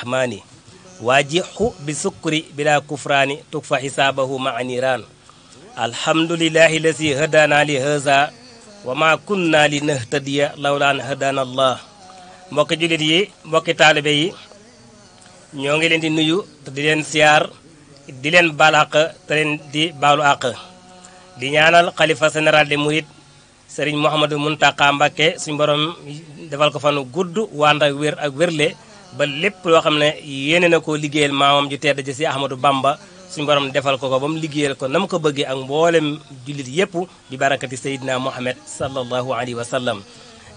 rahmaani waajixu bi sukkuri bila kufraani tukfa xisaabahu maa niiraan alhamdulillahi lazi hadana li haza wa ma kunna li nahtadiya lawlaan hadana allah mbokki jullit yi mbokki taalibe yi ñoo ngi leen di nuyu te di leen siyaar di leen baal àq te leen di baalu àq di ñaanal xalifa général des mourides sëriñ Mouhamadou Mountakha Mbacké suñu borom defal ko fanu gudd wànd ak wér ak wérle ba lépp loo xam ne yéene na koo liggéeyal maamam ju tedd ji si Ahmadou Bamba suñu borom defal ko ba mu liggéeyal ko na mu ko bëggee ak mboolem jullit yépp bi barakati Seydina Mohamed sallallahu alayhi wa sallam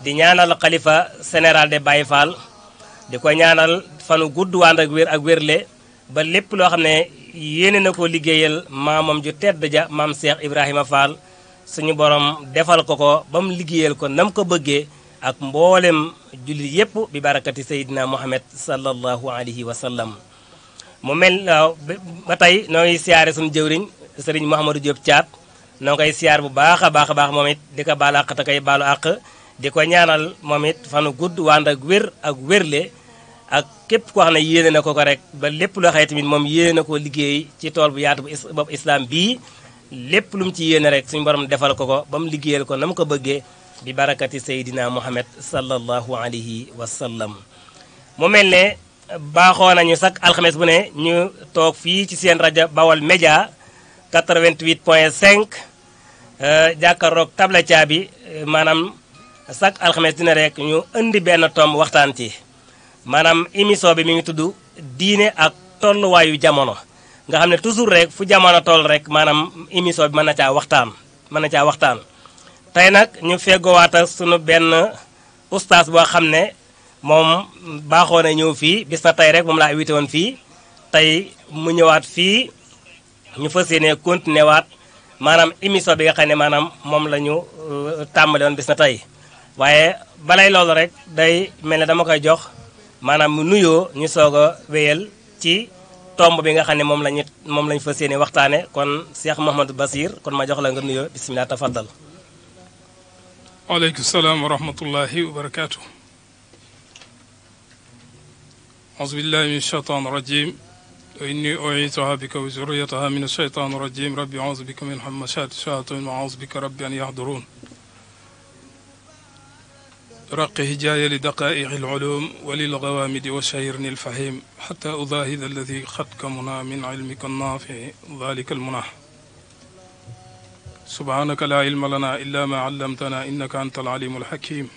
di ñaanal xalifa général de Baye Fall di ko ñaanal fanu gudd wànd ak wér ak wérle ba lépp loo xam ne yéene na koo liggéeyal maamam ju tedd ja maam Cheikh Ibrahima Fall suñu borom defal ko ko ba mu liggéeyal ko nam ko bëggee ak mboolem jullit yépp bi barakati Seydina Mohamed sallallahu alayhi wa sallam mu mel ba tey noo ngi siyaare suñu jëwriñ sëriñ Mouhamadou Diop Thiat noo koy siyaar bu baax a baax moom it di ko baalu àq te koy baalu àq di ko ñaanal moom it fanu gudd wànd ak wér ak wérle ak képp koo xam ne yéene na ko ko rek ba lépp loo xëy tamit moom yéene na ko liggéey ci tool bu yaatu bu islam bii lépp lu mu ci yéene rek suñu borom defal ko ko ba mu liggéeyal ko na mu ko bëggee bi barakati Seydina Mohamed sallallahu alayhi wa sallam mu mel ne baaxoo nañu sax alxames bu ne ñu toog fii ci seen rajo Bawol Média 88.5 jàkkaarloog tabla caabi maanaam sax alxames dina rek ñu indi benn tomb waxtaan ci maanaam émission bi mi ngi tudd diine ak tolluwaayu jamono nga xam ne toujours rek fu jamono toll rek maanaam émission bi mën na caa waxtaan tey nag ñu feggoowaat ak sunu benn ustaas boo xam ne moom baaxoo na ñëw fii bis na tey rek moom laa invité woon fii tey mu ñëwaat fii ñu fas yéene continué waat maanaam émission bi nga xam ne maanaam moom la ñu tàmbale woon bis na tey waaye balay loolu rek day mel ne dama koy jox maanaam mu nuyoo ñu soog a wéyal ci tomb bi nga xam ne moom lañu fas yéene waxtaane kon Cheikh Mouhamadou Bassir kon ma jox la nga nuyoo bisimilah tafaddal waaleykum salaam wa rahmatullahi wa barakaatu auzu billahi min shaytaan rajim wa inni u'iizuha bika wa zurriyataha min ashaytaan rajim rabbi auzu bika min hamazaati shayaatiin wa auzu bika rabbi an yahduruun رقه جاي لدقائق العلوم وللغوامد وشيرني الفهيم حتى أضاهد الذي قد كمنا من علمك النافع ذلك المنى سبحانك لا علم لنا إلا ما علمتنا إنك أنت العليم الحكيم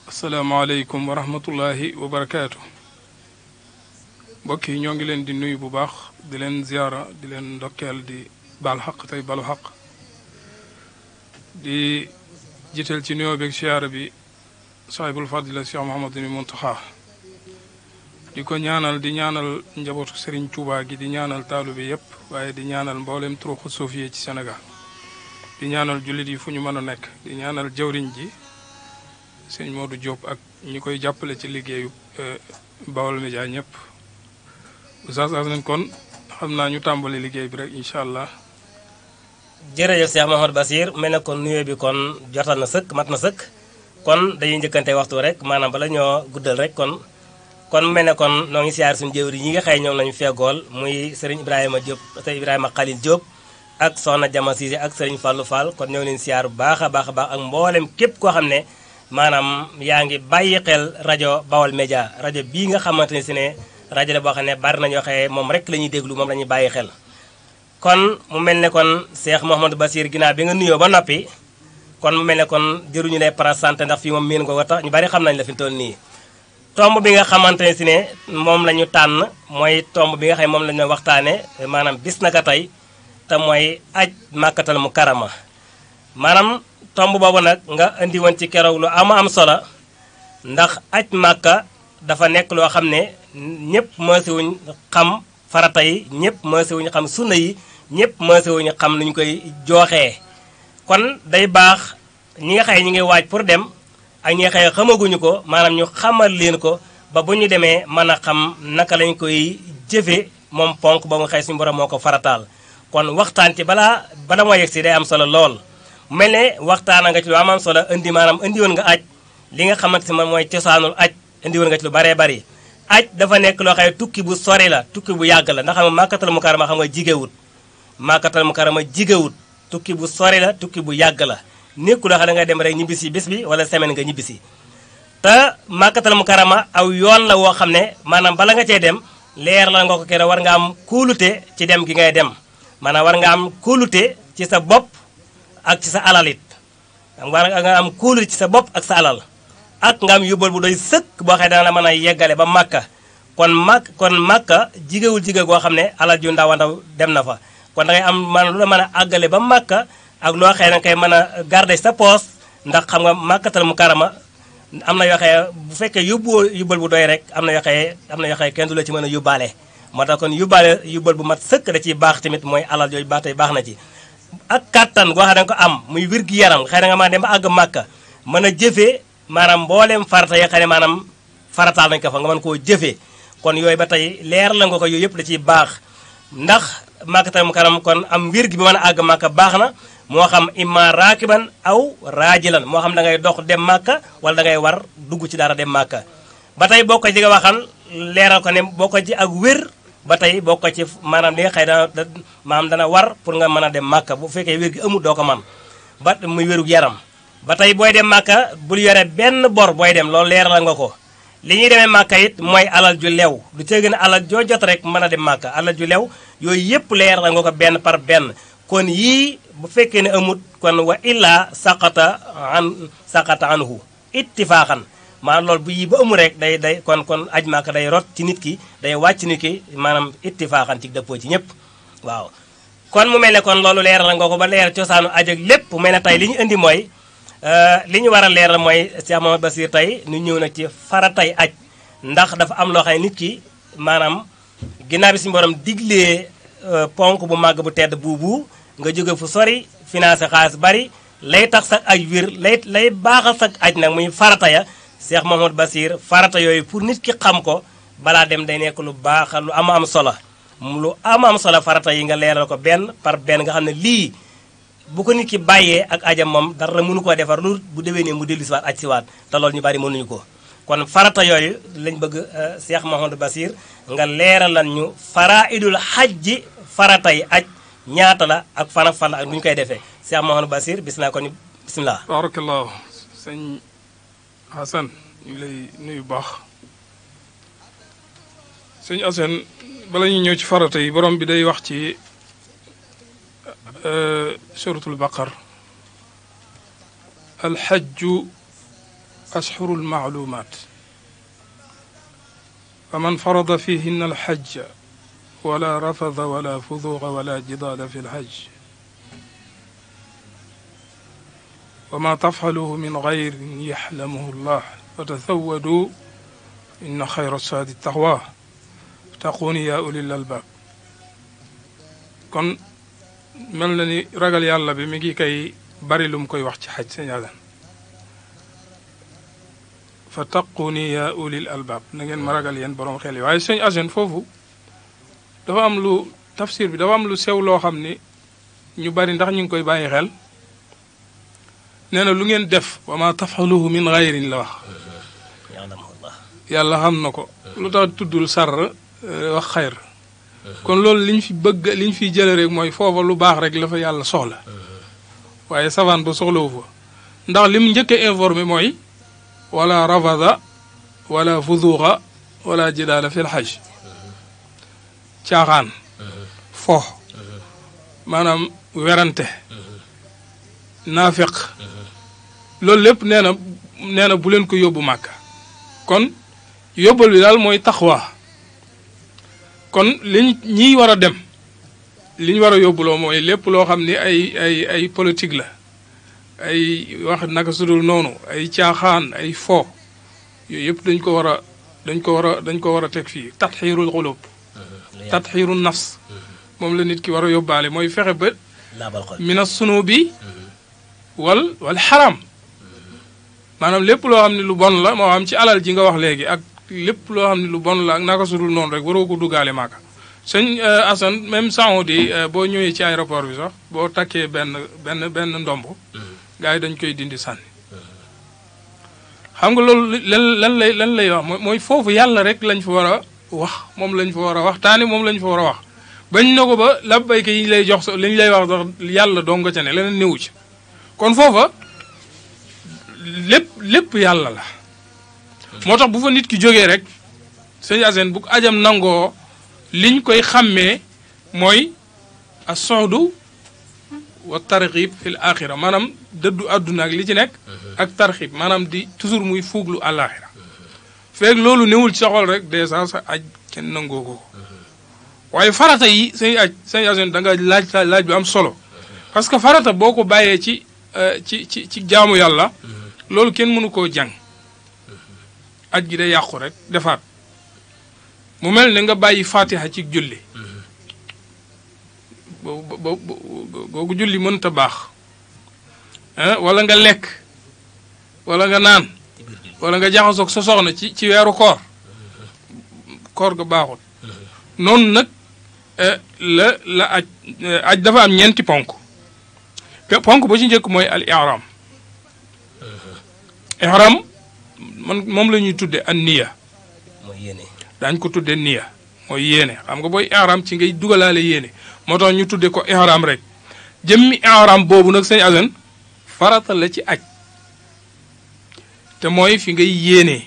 السلام عليكم ورحمة الله وبركاته mbokk yi ñoo ngi leen di nuyu bu baax di leen ziyaara di leen ndokkeel di baal xaq tey balu xaq di jiital ci nuyoo beeg siyaara bi saahibul fadila Cheikh Mouhamadou Mountakha di ko ñaanal di ñaanal njabootu Serigne Touba gi di ñaanal taalu bi yépp waaye di ñaanal mboolem turuxu suufiye ci Sénégal di ñaanal jullit yi fu ñu mën a nekk di ñaanal jawriñ ji sëñ Modou Diop ak ñi koy jàppale ci liggéeyu Bawol Média ñëpp oustaz nañ kon xam naa ñu tàmbali liggéey bi rek incha allah. jërëjëf Cheikh Mouhamadou Bassir mel na kon nuyoo bi kon jotal na sëkk mat na sëkk kon dañuy njëkkante waxtu rek maanaam bala ñoo guddal rek kon mel ne kon noo ngi siyaar suñu jëwri yi nga xëy ñoom lañu feggool muy Serigne Ibrahima Diop Serigne Ibrahima Khalil Diop ak Soxna Jama Cissé ak Serigne Fallou Fall kon ñoo ngi leen siyaar bu baax a baax ak mboolem képp koo xam ne maanaam yaa ngi bàyyi xel rajo Bawol Média rajo bii nga xamante ne si ne rajo la boo xam ne bari na ñoo xëyee moom rek la ñuy déglu moom la ñuy bàyyi xel kon mu mel ne kon Cheikh Mouhamadou Bassir ginnaaw bi nga nuyoo ba noppi kon mu mel ne kon jëruñu lay présenté ndax fii moom miin nga ko tax ñu bari xam nañ la fi mu toll nii tomb bi nga xamante ne si ne moom la ñu tànn mooy tomb bi nga xam ne moom la ñu waxtaane maanaam bis naka tey te mooy aj màkkatal mu karama maanaam tomb boobu nag nga indi woon ci keroog lu am solo ndax aj màkka dafa nekk loo xam ne ñëpp mësiwuñ xam farata yi ñëpp mësiwuñ xam sunna yi ñëpp mësiwuñu xam nuñ koy jooxee kon day baax ñi nga xëy ñi ngi waaj pour dem ak ñi nga xëy xamaguñu ko maanaam ñu xamal leen ko ba bu ñu demee mën a xam naka lañ koy jëfe moom ponk ba mu xëy suñu borom moo ko farataal kon waxtaan ci bala moo yegg si day am solo lool mu mel ne waxtaan nga ci lu am solo indi maanaam indi woon nga aj li nga xamante si man mooy cosaanul aj indi woon nga ci lu baree bari aj dafa nekk loo xam ne tukki bu sori la tukki bu yàgg la ndax xam nga màkkatal mukarama xam nga jigéewut màkkatal mukarama jigéewut tukki bu sori la tukki bu yàgg la nekku loo xam ne nga dem rek ñibbisi bés bi wala semaine nga ñibbisi te màkkatal mukarama aw yoon la woo xam ne maanaam bala nga cee dem leer la nga ko kere war nga am kóolute ci dem gi ngay dem maanaam war nga am kóolute ci sa bopp ak ci sa alal it war nga am kóolute ci sa bopp ak sa alal ak nga am yóbbal bu doy sëkk boo xam ne dana la mën a yeggale ba màkka kon màkka jigéewul jigéen goo xam ne alal ju ndaw a ndaw dem na fa kon da ngay am maanaam lu la mën a àggale ba màkka ak loo xëy na koy mën a garder sa poos ndax xam nga màkkatal mukarama am na yoo xëye bu fekkee yóbbal bu doy rek am na yoo xëye kenn du la ci mën a yóbbaale moo tax kon yóbbal bu mat sëkk da ciy baax tamit mooy alal jooju baax tey baax na ci ak kattan goo xam ne ko am muy wér gi yaram xëy na nga maa dem ba àgg màkka mën a jëfee maanaam mbooleem farata yi xam ne maanaam farataal nañu ko fa nga mën koo jëfee kon yooyu ba tey leer la nga ko yooyu yëpp da ciy baax ndax màkkatal mukarram kon am wér gi bi mën a àgg màkka baax na moo xam imma raakiban aw raajilan moo xam da ngay dox dem màkka wala da ngay war dugg ci dara dem màkka ba tey boo ko ci nga waxal leeral ko ne boo ko ci ak wér ba tey boo ko ci maanaam li nga xëy maanaam dana war pour nga mën a dem màkka bu fekkee wér gi amul doo ko man ba muy wérug yaram ba tey booy dem màkka bul yore benn bor booy dem loolu leeral nga ko li ñuy demee màkka it mooy alal ju lew du cee gën a alal joo jot rek mën a dem màkka alal ju lew yooyu yëpp leeral nga ko benn par benn kon yii bu fekkee ne amut kon wa illaa saqata anhu ittifaaxan maanaam loolu bu yii ba amul rek day kon aj màkka day rot ci nit ki day wàcc nit ki maanaam ittifaaxan ci dëppoo ci ñëpp waaw kon mu mel ne kon loolu leeral nga ko ba leeral cosaanu aj ak lépp mu mel ne tey li ñu indi mooy li ñu war a leeral mooy Cheikh Mamadou Bassir tey ñu ñëw nag ci faratay aj ndax dafa am loo xam ne nit ki maanaam ginnaaw bi suñu borom diglee ponk bu màgg bu tedd buubu nga jóge fu sori financé xaalis bari lay tax sax aj wér lay baaxal sax aj nag muy farata ya Cheikh Mamadou Bassir farata yooyu pour nit ki xam ko balaa dem day nekk lu baax lu am solo lu am solo farata yi nga leeral ko benn par benn nga xam ne lii bu ko nit ki bàyyee ak ajam moom dara mënu koo defar lu bu déwénee mu dellu siwaat aj siwaat te loolu ñu bari mënuñu ko kon farata yooyu lañ bëgg Cheikh Mamadou Bassir nga leeralal ñu faraidul xajji faratay aj ñaata la ak fan ak fan la ak nu ñu koy defee Cheikh Mamadou Bassir bismillah barakallahu sëñ Hassan ñu lay nuyu baax sëñ Hassan bala ñu ñëw ci farata yi borom bi day wax ci suratul baqar alxajju ashhurul maalumaat fa man farada fihinna alxajja wala rafada wala fuduqa wala jidaala fi lxajj wa ma tafxaluhu min gayrin yaxlamuhu llah fa tasawadu inna xayra saadi taqwa taquuni yaa ulil albaab kon mel na ni ragal yàlla bi mi ngi koy bari lu mu koy wax ci xaj sañalan fa taquuni yaa ulil albaab na ngeen ma ragal yéen borom xel yi waaye sëñ Assane foofu dafa am lu tafsir bi dafa am lu sew loo xam ni ñu bari ndax ñu ngi koy bàyyi xel nee na lu ngeen def wa ma tafaluhu min gayrin la wax yàlla xam na ko lu tax tuddul sar wax xayr kon loolu liñ fi bëgg liñ fiy jële rek mooy foofa lu baax rek la fa yàlla soxla waaye savane ba soxlawu fa ndax li mu njëkk a informé mooy wala rafada wala fuduqa wala jidaala fil hajj caaxaan fo maanaam werante naafiq loolu lépp nee na bu leen ko yóbbu màkka kon yóbbal bi daal mooy taxwa kon ñiy war a dem li ñu war a yóbbuloo mooy lépp loo xam ni ay politique la ay wax naka sudul noonu ay caaxaan ay fo yooyu yëpp dañ ko war a teg fii tatxiirul xulub tatxiirul nafs moom la nit ki war a yóbbaale mooy fexe ba mina sunubi wal xaram maanaam lépp loo xam ne lu bon la moo xam ci alal ji nga wax léegi ak lépp loo xam ne lu bon la ak naka sudul noonu rek waroo ko duggaale maaka sëñ Assane même Saoudi boo ñëwee ci aéroport bi sax boo takkee benn ndomb gars yi dañ koy dindi sànni xam nga loolu lan lay wax mooy foofu yàlla rek lañ fa war a wax moom lañ fa war a waxtaane moom lañ fa war a wax bañ na ko ba labbayka yi lay jox liñ lay wax sax yàlla dong nga ca ne leneen néewu ci kon foofa lépp yàlla la moo tax bu fa nit ki jógee rek sëñ Assane bu ajam nangoo liñ koy xàmmee mooy as-suhdu wa targhib fil axira maanaam dëddu àdduna ak li ci nekk ak tarxib maanaam di toujours muy fuuglu àllaaxira feeg loolu newul ci sa xol rek dèjà sa aj kenn nangoo ko waaye farata yi sëñ Assane da nga laaj bi am solo parce que farata boo ko bàyyee ci jaamu yàlla loolu kenn mënu koo jàng aj gi day yàqu rek defaat mu mel ne nga bàyyi fatiha ci julli googu julli mënta baax wala nga lekk wala nga naan wala nga jaxasoog sa soxna ci weeru koor ga baaxul noonu nag la aj dafa am ñeenti ponk ba ci njëkk mooy al ihram moom la ñuy tudde an niya mooy yéene daañ ko tudde niya mooy yéene xam nga booy ihram ci ngay dugalaale yéene moo tax ñu tudde ko ihram rek jëmmi ihram boobu nag sëñ Assane farata la ci aj te mooy fi ngay yéenee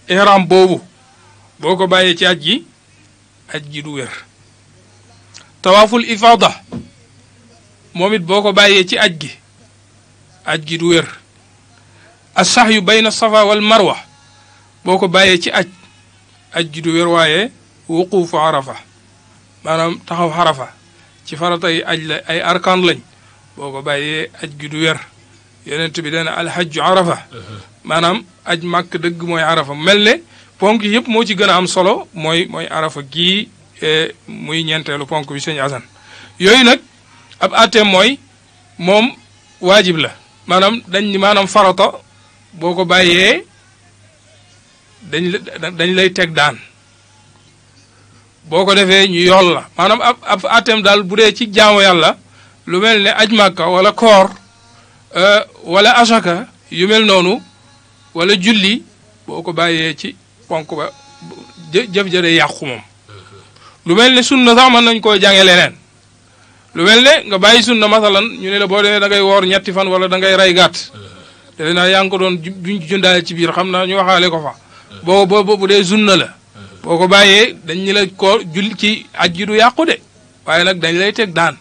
ihram boobu boo ko bàyyee ci aj gi du wér tawaaful ifada moom it boo ko bàyyee ci aj gi du wér as-sahyu bayna safa wal marwa boo ko bàyyee ci aj gi du wér waaye wuquufu arafa maanaam taxaw xarafa ci farata yi aj la ay arkaan lañ boo ko bàyyee aj gi du wér yonent bi dana alhajju arafa maanaam aj màkk dëgg mooy arafa mel ne ponk yëpp moo ci gën a am solo mooy arafa gii muy ñeenteelu ponk bi sëñ Assane yooyu nag ab atteem mooy moom waajib la maanaam farata boo ko bàyyee dañ lay teg daan boo ko defee ñu yool la maanaam ab atteem daal bu dee ci jaamu yàlla lu mel ne aj màkka wala koor wala asaka yu mel noonu wala julli boo ko bàyyee ci ponk ba jëf jëre yàqu moom lu mel ne sunna sax mën nañ koo jànge leneen lu mel ne nga bàyyi sunna masalan ñu ne la boo demee da ngay woor ñetti fan wala da ngay rey gàtt defe naa yaa ngi ko doon duñ jundaale ci biir xam naa ñu waxaale ko fa bu dee sunna la boo ko bàyyee dañ ñu la ko julli ci aj gi du yàqu de waaye nag dañ lay teg daan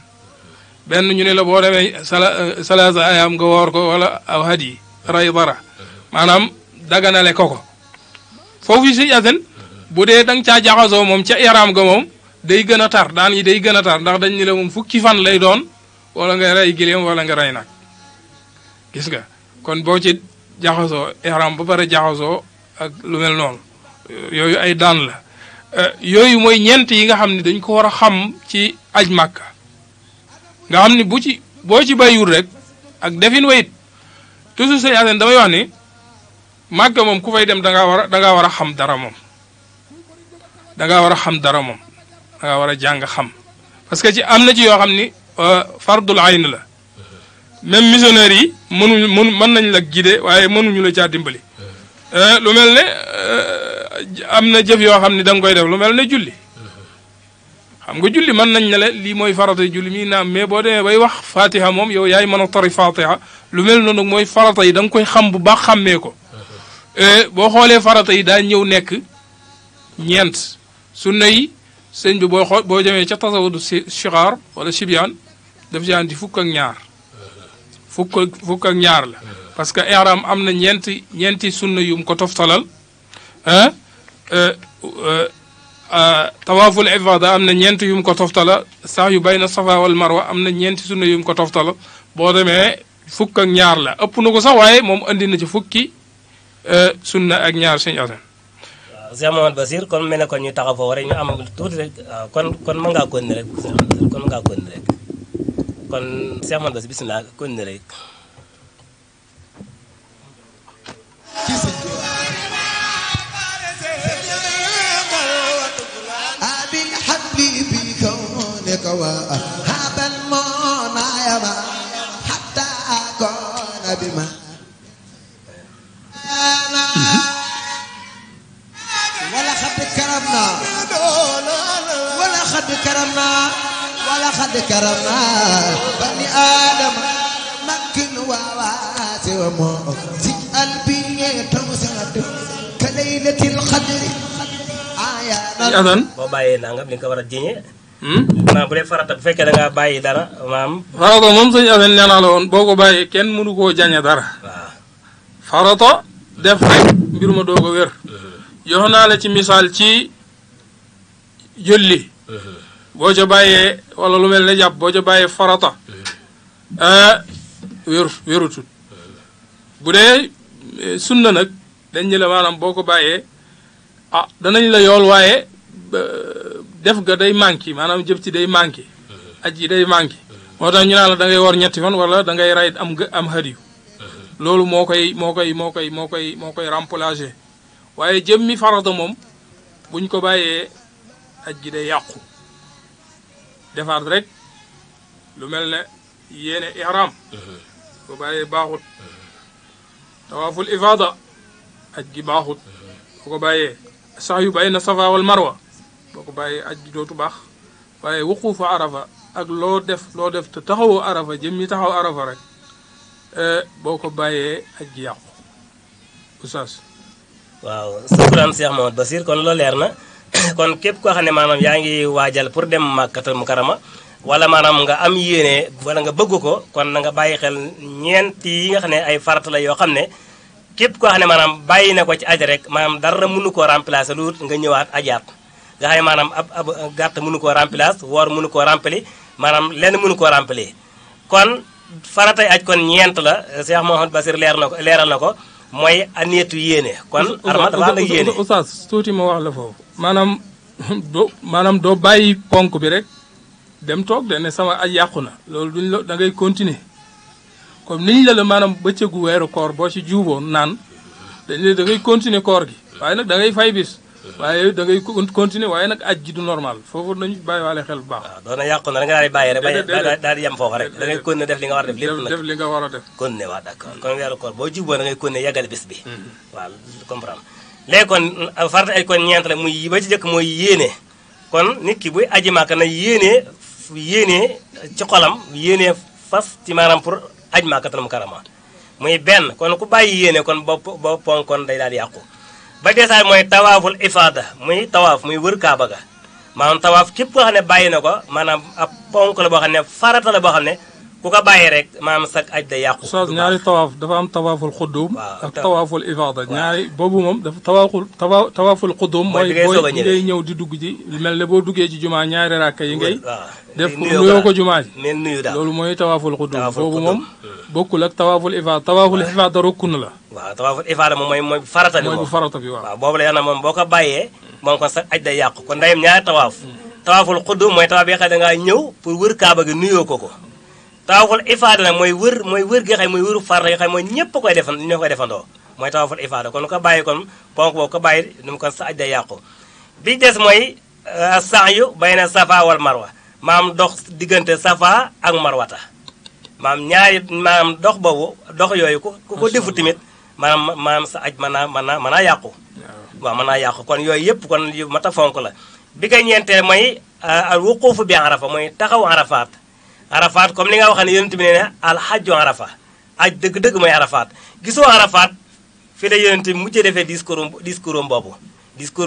benn ñu ne la boo demee salaasa ayaam nga woor ko wala aw hadi ray dara maanaam daganale ko foofu si Assane bu dee da nga caa jaxasoo moom ca ihram ga moom day gën a tar daan yi day gën a tar ndax dañ ni la moom fukki fan lay doon wala nga rey gileem wala nga rey nag gis nga kon boo ci jaxasoo ihram ba pare jaxasoo ak lu mel noonu yooyu ay daan la yooyu mooy ñeent yi nga xam ne dañ ko war a xam ci aj màkka nga xam ni boo ci bàyyiwul rek ak defin wayit toujours sëñ Assane damay wax ni màkka moom ku fay dem da ngaa war a xam dara moom da ngaa war a xam dara moom da ngaa war a jàng xam parce que ci am na ci yoo xam ni fardul ayn la même missionnaire yi mën nañ la guider waaye mënuñu la caa dimbali lu mel ne am na jëf yoo xam ni da nga koy def lu mel ne julli xam nga julli mën nañ ne la lii mooy farata julli mii naam mais boo demee bay wax fatiha moom yow yaay mën a tari fatiha lu mel noonu mooy farata yi da nga koy xam bu baax xàmmee ko boo xoolee farata yi daa ñëw nekk ñeent sunna yi sëñ bi boo demee ca tasawudu sigaar wala sibyaan daf ci andi fukk ak ñaar la parce que ihram am na ñeenti sunna yum ko toftalal tawaaful ifada am na ñeent yum ko toftala sax yu bayna safa wal marwa am na ñeenti sunna yum ko toftala boo demee fukk ak ñaar la ëpp na ko sax waaye moom andi na ci fukki sunna ak ñaar sëñ Assane. waaw Cheikh Mamadou Bassir kon mel ne kon ñu taxaw foofu rek ñu am tuuti rek waaw kon mën ngaa continuer rek kon mën ngaa continuer rek kon Cheikh Mamadou Bassir bisimilah continuer rek. وهابا منايما حتى أكون بما ولقد كرمنا ولقد كرمنا ولقد كرمنا بني آدم مكن وواسع ومؤتي قلبي توسعت كليلة القدر adan boo bàyyee nangam li nga ko war a jiñee maanaam bu dee farata bu fekkee da ngaa bàyyi dara maam farata moom sëñ adan nee naa la woon boo ko bàyyee kenn mënu koo jañe dara waaw farata def rek mbir ma doog a wér jox naa la ci misaal ci julli boo ca bàyyee wala lu mel ne jàpp boo ca bàyyee farata wérutut bu dee sunna nag dañ ñu la maanaam boo ko bàyyee ah danañ la yool waaye def ga day manqué maanaam jëf ci day manqué aj yi day manqué moo tax ñu naan la da ngay war ñetti fan wala da ngay ray am hadiyu loolu moo koy remplacer waaye jëmmi farata moom buñ ko bàyyee aj gi day yàqu defaat rek lu mel ne yéene ihram ko bàyyee baaxut tawaaful ifada aj gi baaxut boo ko bàyyee sax yu bayna safa wal marwa boo ko bàyyee aj gi dootu baax waaye wuquufu arafa ak loo def te taxawoo arafa jëmmi taxaw arafa rek boo ko bàyyee aj gi yàqu oustaz waaw sukkuraan Cheikh Mamadou Bassir kon loolu leer na kon képp koo xam ne maanaam yaa ngi waajal pour dem Makkatal Mukarrama wala maanaam nga am yéene wala nga bëgg ko kon na nga bàyyi xel ñeenti yi nga xam ne ay farata la yoo xam ne képp koo xam ne maanaam bàyyi na ko ci aj rek maanaam dara mënu koo remplacer lu nga ñëwaat ajaat nga xam ne maanaam ab gàtt mënu koo remplacer woor mënu koo rempli maanaam lenn mënu koo rempli kon faratay aj kon ñeent la Cheikh Mamadou Bassir leeral na ko mooy aniyatu yéene kon arma dafa ànd ak yéene oustaz tuuti ma wax la foofu maanaam doo bàyyi ponk bi rek dem toog de ne sama aj yàqu na loolu duñ la da ngay continuer comme niñ la maanaam bëccëgu weeru koor boo ci juuboon naan dañ ne da ngay continuer koor gi waaye nag da ngay fay bis waaye da ngay continuer waaye nag aj gi du normal foofu nañu bàyyiwaale xel bu baax waaw doona yàqu na da nga daal di bàyyi rek daal di yem foofu rek da ngay continuer def li nga war a def lépp nag def li nga war a def continuer waaw d'accord kon weeru koor boo juboo da ngay continuer yàggale bis bi waaw comprendre léegi kon farata aj kon ñeent la muy ba ci jëkk mooy yéene kon nit ki buy aji Màkka na yéene ci xolam yéene fas ci maanaam pour aj Makkatal Mukarrama muy benn kon ku bàyyi yéene kon ba ponk kon day daal di yàqu ba desaat mooy tawaaful ifaada muy tawaaf muy wër kaaba ga maanaam tawaaf képp koo xam ne bàyyi na ko maanaam ab ponk la boo xam ne farata la boo xam ne ku ko bàyyi rek maanaam sag aj day yàqu oustaz ñaari tawaaf dafa am tawaaful xuddum ak tawaaful ifaada ñaari boobu moom dafa tawaaful xuddum mooy booy ngay ñëw di dugg ji mel ne boo duggee ci jumaa ñaari rakka yi ngay def pour nuyoo ko jumaa ji loolu mooy tawaaful xuddum boobu moom bokkul ak tawaaful ifaada rukkun la waaw tawaaful ifaada moom mooy farata bi mooy bu farata bi waaw boobu la yana moom boo ko bàyyee moom kon sag aj day yàqu kon ndayem ñaari tawaaf tawaaful xuddum mooy tawaaf bi nga xam ne dangaa ñëw pour wër kaaba gi nuyoo ko tawaaful ifaada nag mooy wër gi xam mooy wëru farata yi xam mooy ñëpp koy ñoo koy defandoo mooy tawaaful ifaada kon ko bàyyi kon ponk boobu ko bàyyi nu kon sa aj day yàqu bi des mooy sa'yu bayna safa wal marwa maam dox diggante safa ak marwata maam dox boobu dox yooyu ku ko defu tamit maanaam sa aj mën naa yàqu waaw mën naa yàqu kon yooyu yëpp kon yu mat a fonk la bi koy ñeenteel mooy al wuquufu bi arafa mooy taxaw arafaat comme li nga wax ne yonent bi ne alxajju arafa aj dëgg-dëgg mooy arafaat gisoo arafaat fi la yonent bi mujjee defee discours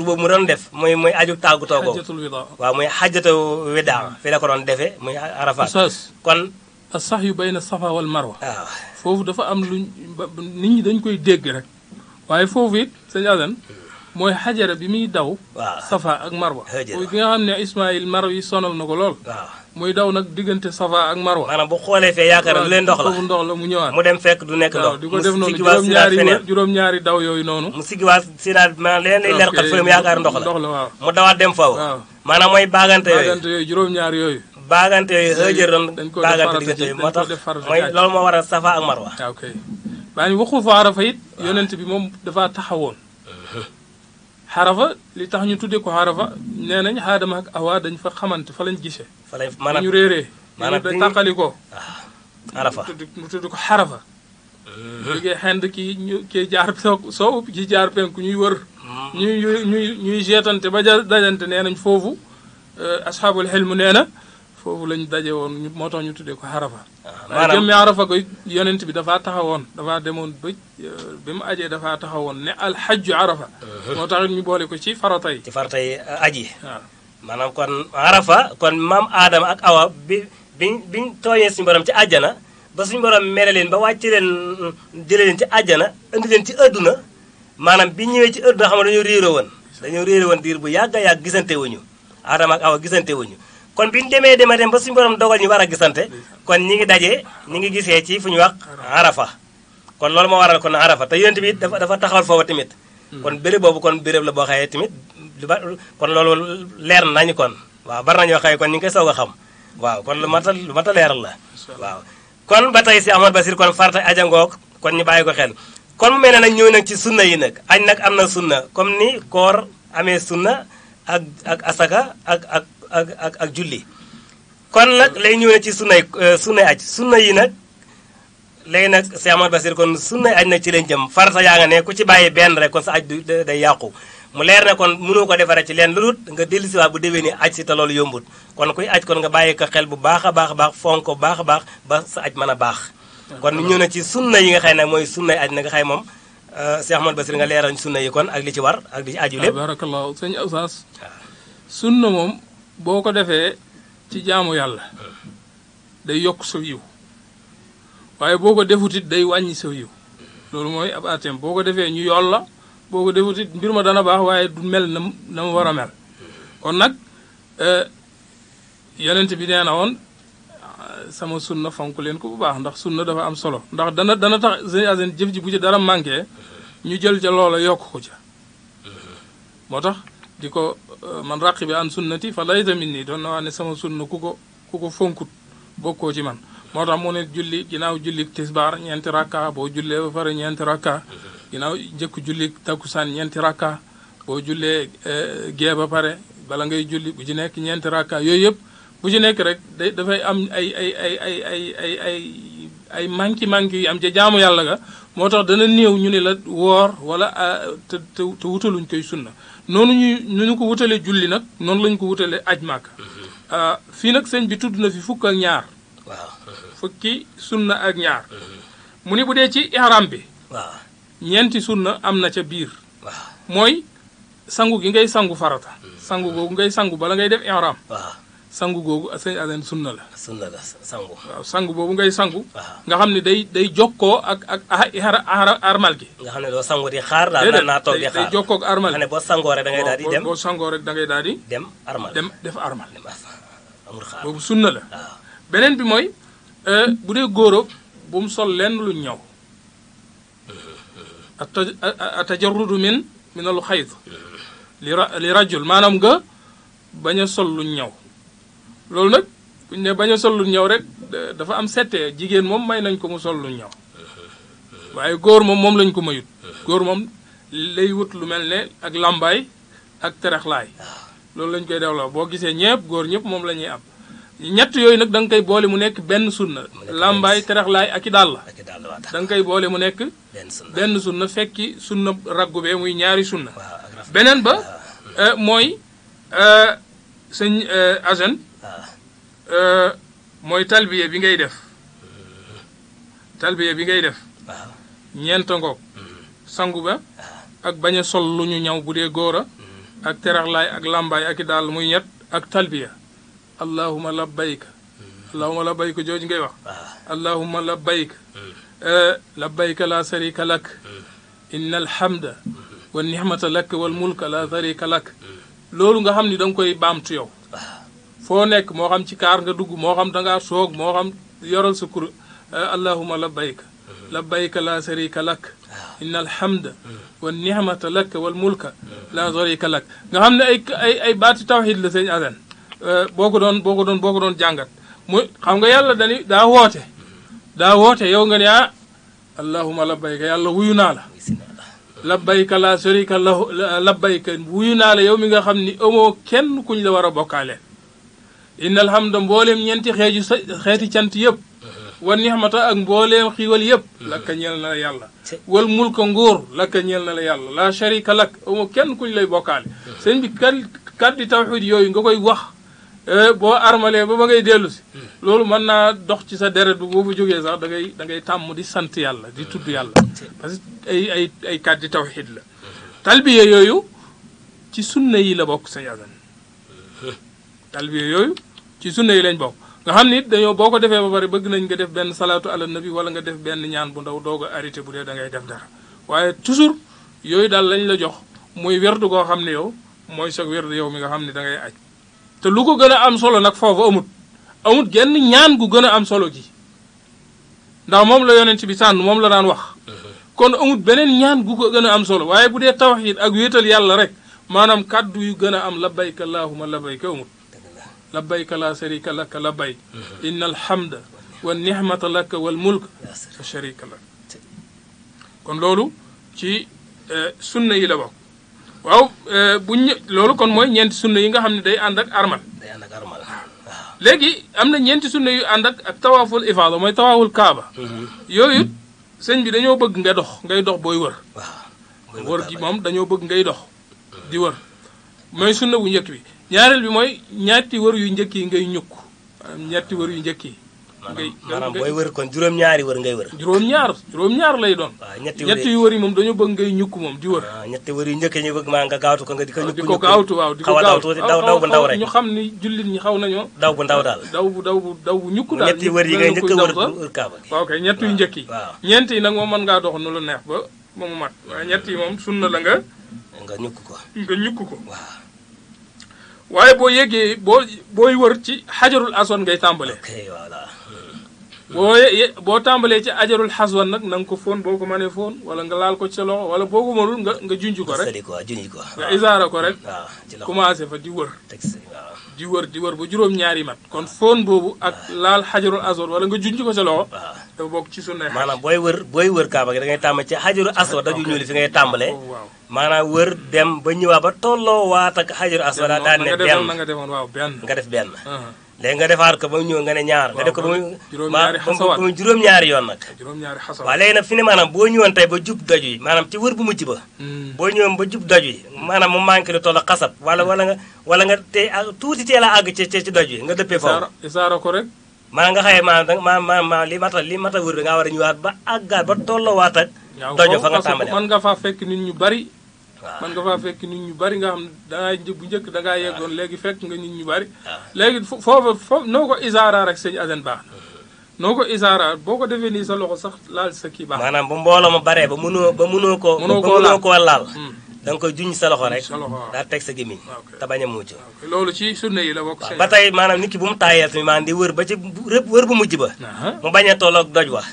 boobu mu doon def mooy aju tàggutoo ko waaw mooy xajjatu widaa fi la ko doon defee muy arafaat kon sax yu bayna safa wal marwa waaw foofu dafa am luñ nit ñi dañ koy dégg rek waaye foofu it sëñ Adan mooy xajara bi muy daw safa ak marwa mooy bi nga xam ne Ismaïl marwa yi sonal na ko lool muy daw nag diggante safa ak marwa maanaam bu xoolee fee yaakaar lu leen ndox la mu ñëwaat mu dem fekk du nekk ndox di ko def noonu juróom-ñaari daw yooyu noonu mu sigiwaat si daal maanaam leen lay lerxat fële mu yaakaar ndox la waaw mu dawaat dem faw maanaam mooy baagante yooyu juróom-ñaari yooyu baagante yooyu xëjër doon baagante diggante yooyu moo tax mooy loolu moo waral safa ak marwa ok baa ni waxu fa arafa it yonent bi moom dafa taxawoon xarafa li tax ñu tuddee ko xarafa nee nañ Aadama ak Awa dañ fa xamante fa lañ gisee. fa lañ maanaam ñu réeree. maanaam ñu tàqali ko. xarafa mu tudd ko xarafa. jógee xend kii jaar soow kii jaar penku ñuy wër. ñuy jeetante ba dajante nee nañ foofu asxaabul xilm nee na foofu lañ daje woon moo tax ñu tuddee ko Arafa. maanaam jëmmi Arafa ko yonent bi dafaa taxawoon dafaa demoon ba bi mu ajee dafaa taxawoon ne alxajju Arafa. moo tax ñu boole ko ci farata yi. ci farata yi aji. waaw maanaam kon Arafa kon maam Adama ak Awa biñ tooñee suñu borom ci àjjana ba suñu borom mere leen ba wàcc leen jëlee leen ci àjjana indi leen ci ëdduna maanaam bi ñëwee ci ëdduna xam nga dañoo réeré woon diir bu yàgg a yàgg gisante wuñu Adama ak Awa gisante wuñu kon bi ñu demee dem ba suñu borom dogal ñu war a gisante kon ñi ngi daje ñi ngi gisee ci fu ñu wax Arafa kon loolu moo waral kon Arafa te yonent bi dafa taxawal foofu tamit kon béréb boobu kon béréb la boo xëyee tamit kon loolu leer nañu kon waaw bari nañoo xëy kon ñu ngi koy soog a xam waaw kon lu mat a leeral la waaw kon ba tey si Ahmad Basir kon farata ajangoog kon ñu bàyyi ko xel kon mu mel ne nag ñëw nag ci sunna yi nag añ nag am na sunna comme ni koor amee sunna ak asaka ak julli kon nag lay ñëw na ci sunnay aj sunna yi nag léegi nag si Ahmad Basir kon sunnay aj nag ci lañ jëm farata yaa nga ne ku ci bàyyi benn rek kon sa aj day yàqu mu leer na kon mënoo ko defaree ci leen lu dul nga dellusiwaat bu déwee ni aj si te loolu yombut kon kuy aj kon nga bàyyi ko xel bu baax a baax fonk ko baax a baax ba sa aj mën a baax kon ñëw na ci sunna yi nga xëy nag mooy sunnay aj na nga xëy moom si Ahmad Basir nga leeral sunna yi kon ak li ci war ak li ci aju lépp barakallahu sëñ Oustaz sunna moom boo ko defee ci jaamu yàlla day yokk sa yiw waaye boo ko defutit day wàññi sa yiw loolu mooy ab atem boo ko defee ñu yool la boo ko defutit mbir ma dana baax waaye du mel na mu war a mel kon nag yonent bi nee na woon sama sunna fonk leen ko bu baax ndax sunna dafa am solo ndax dana tax seen jëf ji bu ci dara manqué ñu jël ca loola yokk ko ca moo tax di ko man raqibi an sunnati fa laysa minni doon na wax ne sama sunna ku ko fonkut bokkoo ci man moo tax mu ne julli ginnaaw julli tisbaar ñeenti rakka boo jullee ba pare ñeenti rakka ginnaaw jëkk julli takkusaan ñeenti rakka boo jullee gee ba pare bala ngay julli bu ci nekk ñeenti rakka yooyu yëpp bu ci nekk rek dafay am ay manki yu am ca jaamu yàlla ga moo tax dana néew ñu ne la woor wala te wutaluñ koy sunna noonu ñu ko wutalee julli nag noonu lañu ko wutalee aj màkk fii nag sëñ bi tudd na fi fukk ak ñaar waaw fukki sunna ak ñaar mu ni bu dee ci ihram bi waaw ñeenti sunna am na ca biir waaw mooy sangu gi ngay sangu farata sangu googu ngay sangu bala ngay def ihram waaw sangu googu sëñ Aden sunna la sangu waaw sangu boobu ngay sangu nga xam ne day jokkoo ak armal gi nga xam ne doo sangu di xaar daal naa toog di xaar day jokkoo ak armal gi nga xam ne boo sangoo rek da ngay daal di dem boo sangoo rek da ngay daal di dem armal dem def armal amul xaar boobu sunna la beneen bi mooy bu dee góoro bu mu sol lenn lu ñaw atajarrudu min al xayd li rajul maanaam nga bañ a sol lu ñaw loolu nag buñ ne bañ a sol lu ñaw rek dafa am settee jigéen moom may nañ ko mu sol lu ñaw waaye góor moom lañ ko mayut góor moom lay wut lu mel ne ak lambaay ak terexlaay loolu lañ koy dewloo boo gisee ñëpp góor ñëpp moom la ñuy am ñett yooyu nag da nga koy boole mu nekk benn sunna lambaay terexlaay ak i dàll da nga koy boole mu nekk benn sunna fekki sunna raggubee muy ñaari sunna beneen ba mooy sëñ Asen mooy talbiya bi ngay def ñeenta ngoog sangu ba ak bañ a sol lu ñu ñaw bu dee góora ak teraxlaay ak lambaay ak i daal muy ñett ak talbiya allahumma labbayka jooju ngay wax allahumma labbayka la sharika lak inna alhamda wa nihmata lak wal mulka la sharika lak loolu nga xam ni da nga koy baamtu yow foo nekk moo xam ci kaar nga dugg moo xam da ngaa soog moo xam yoral sa kur allahumma labbayka la sharika lak inna alhamda wa nihmata lak wal mulka la sharika lak nga xam ne ay baati tawhid la sëñ Asen boo ko doon jàngat muy xam nga yàlla dani daa woote yow nga ne allahumma labbayka yàlla wuyu naa la labbayka la sharika lahu labbayka wuyu naa la yow mi nga xam ni amoo kenn kuñ la war a bokkaale inna alhamda mboolem ñeenti xeeti cant yëpp wa nixmata ak mbooleem xiiwal yëpp lakka ñeel na la yàlla wal mulka nguur lakka ñeel na la yàlla la sharika lak amu kenn kuñ lay bokkaale sëñ bi kàddi tawxiid yooyu nga koy wax boo armalee ba ngay dellu si loolu mën naa dox ci sa deret bu boo fa jógee sax da ngay tàmm di sant yàlla di tudd yàlla parce que ay kàddi tawxiid la talbiya yooyu ci sunna yi la bokk sëñ Assane talbiya yooyu ci sunna yi lañ bokk nga xam ni dañoo boo ko defee ba bari bëgg nañ nga def benn salaatu ala nabi wala nga def benn ñaan bu ndaw doog a arrêté bu dee da ngay def dara waaye toujours yooyu daal lañ la jox muy werdu goo xam ne yow mooy sa werdu yow mi nga xam ne da ngay aj te lu ko gën a am solo nag foofu amut genn ñaan gu gën a am solo gi ndax moom la yonent bi sànn moom la daan wax kon amut beneen ñaan gu ko gën a am solo waaye bu dee tawxiid ak wéetal yàlla rek maanaam kàddu yu gën a am labbayka allahumma labbayka amut labbayka la sharika laka labbayk inna alhamda wa nihmata laka wal mulk la sharika lak kon loolu ci sunna yi la bokk waaw loolu kon mooy ñeenti sunna yi nga xam ne day ànd ak armal léegi am na ñeenti sunna yu ànd ak tawaaful ifaada mooy tawaaful kaaba yooyu sëñ bi dañoo bëgg nga dox ngay dox booy wër wër gi moom dañoo bëgg ngay dox di wër mooy sunna bu njëkk bi ñaareel bi mooy ñetti wër yu njëkk yi ngay ñukk ñetti wër yu njëkk yi maanaam booy wër kon juróom-ñaari wër ngay wër juróom-ñaar lay doon ñetti yu wër yi moom dañoo bëgg ngay ñukk moom di wër ñetti wër yu njëkk yi ñu bëgg maa nga gaawtu ko nga di ko ñukk di ko gaawtu waaw di ko gaawtu daw bu ndaw rek ñu xam ni jullit ñi xaw nañoo daw bu ndaw daal daw bu ñukk daal ñetti wër yi ngay njëkk a wër kaaba gi waaw kay ñett yu njëkk yi ñeent yi nag moom mën ngaa dox nu la neex ba mu mat waaye ñett yi moom sunna la nga ñukk ko waaw waaye boo yeggee booy wër ci xajarul aswan ngay tàmbalee boo tàmbalee ci ajarul xaswan nag na nga ko fóon boo ko mënee fóon wala nga laal ko ci sa loxo wala boo ko mënul nga junj ko rek nga isaara ko rek commencé fa di wër di wër ba juróom-ñaari mat kon fóon boobu ak laal xajarul aswad wala nga junj ko sa loxo dafa bokk ci sunna maanaam booy wër kaaba gi da ngay tàmbale ci xajarul aswad daju ñuuli fi ngay tàmbalee maanaam wër dem ba ñëwaat ba tolloo waat ak xajarul aswad daal ne benn nga defoon waaw benn nga def benn léegi nga defaat ko ba mu ñëw nga ne ñaar nga def ko ba mu juróom-ñaari yoon nag waaw léegi nag fi ne maanaam boo ñëwoon tey ba jub doj yi maanaam ci wër bu mujj ba boo ñëwoon ba jub doj yi maanaam mu manqué lu toll xasab wala nga tey tuuti teel a àgg ci doj yi nga dëppee foofu isaara ko rek maanaam nga xëye maanaam li mata wër da ngaa war a ñëwaat ba àggaat ba tolloowaat ak doj fa nga tàmbalee mën nga faa fekk nit ñu bari man nga faa fekk nit ñu bari nga xam ne dangaa bu njëkk dangaa yeggoon léegi fekk nga nit ñu bari léegi foofu noo ko isaara rek sëñ Assane baax na noo ko isaara boo ko defee nii sa loxo sax laal sa kii baax maanaam bu mbooloo ma baree ba mënoo koo laal da nga koy juñ sa loxo rek daa teg sa gémmiñ te bañ a mucc loolu ci sunna yi la bokk ba tey maanaam nit ki bu mu taayee tamit maanaam di wër ba ci wër bu mujj ba mu bañ a tolloog doj wa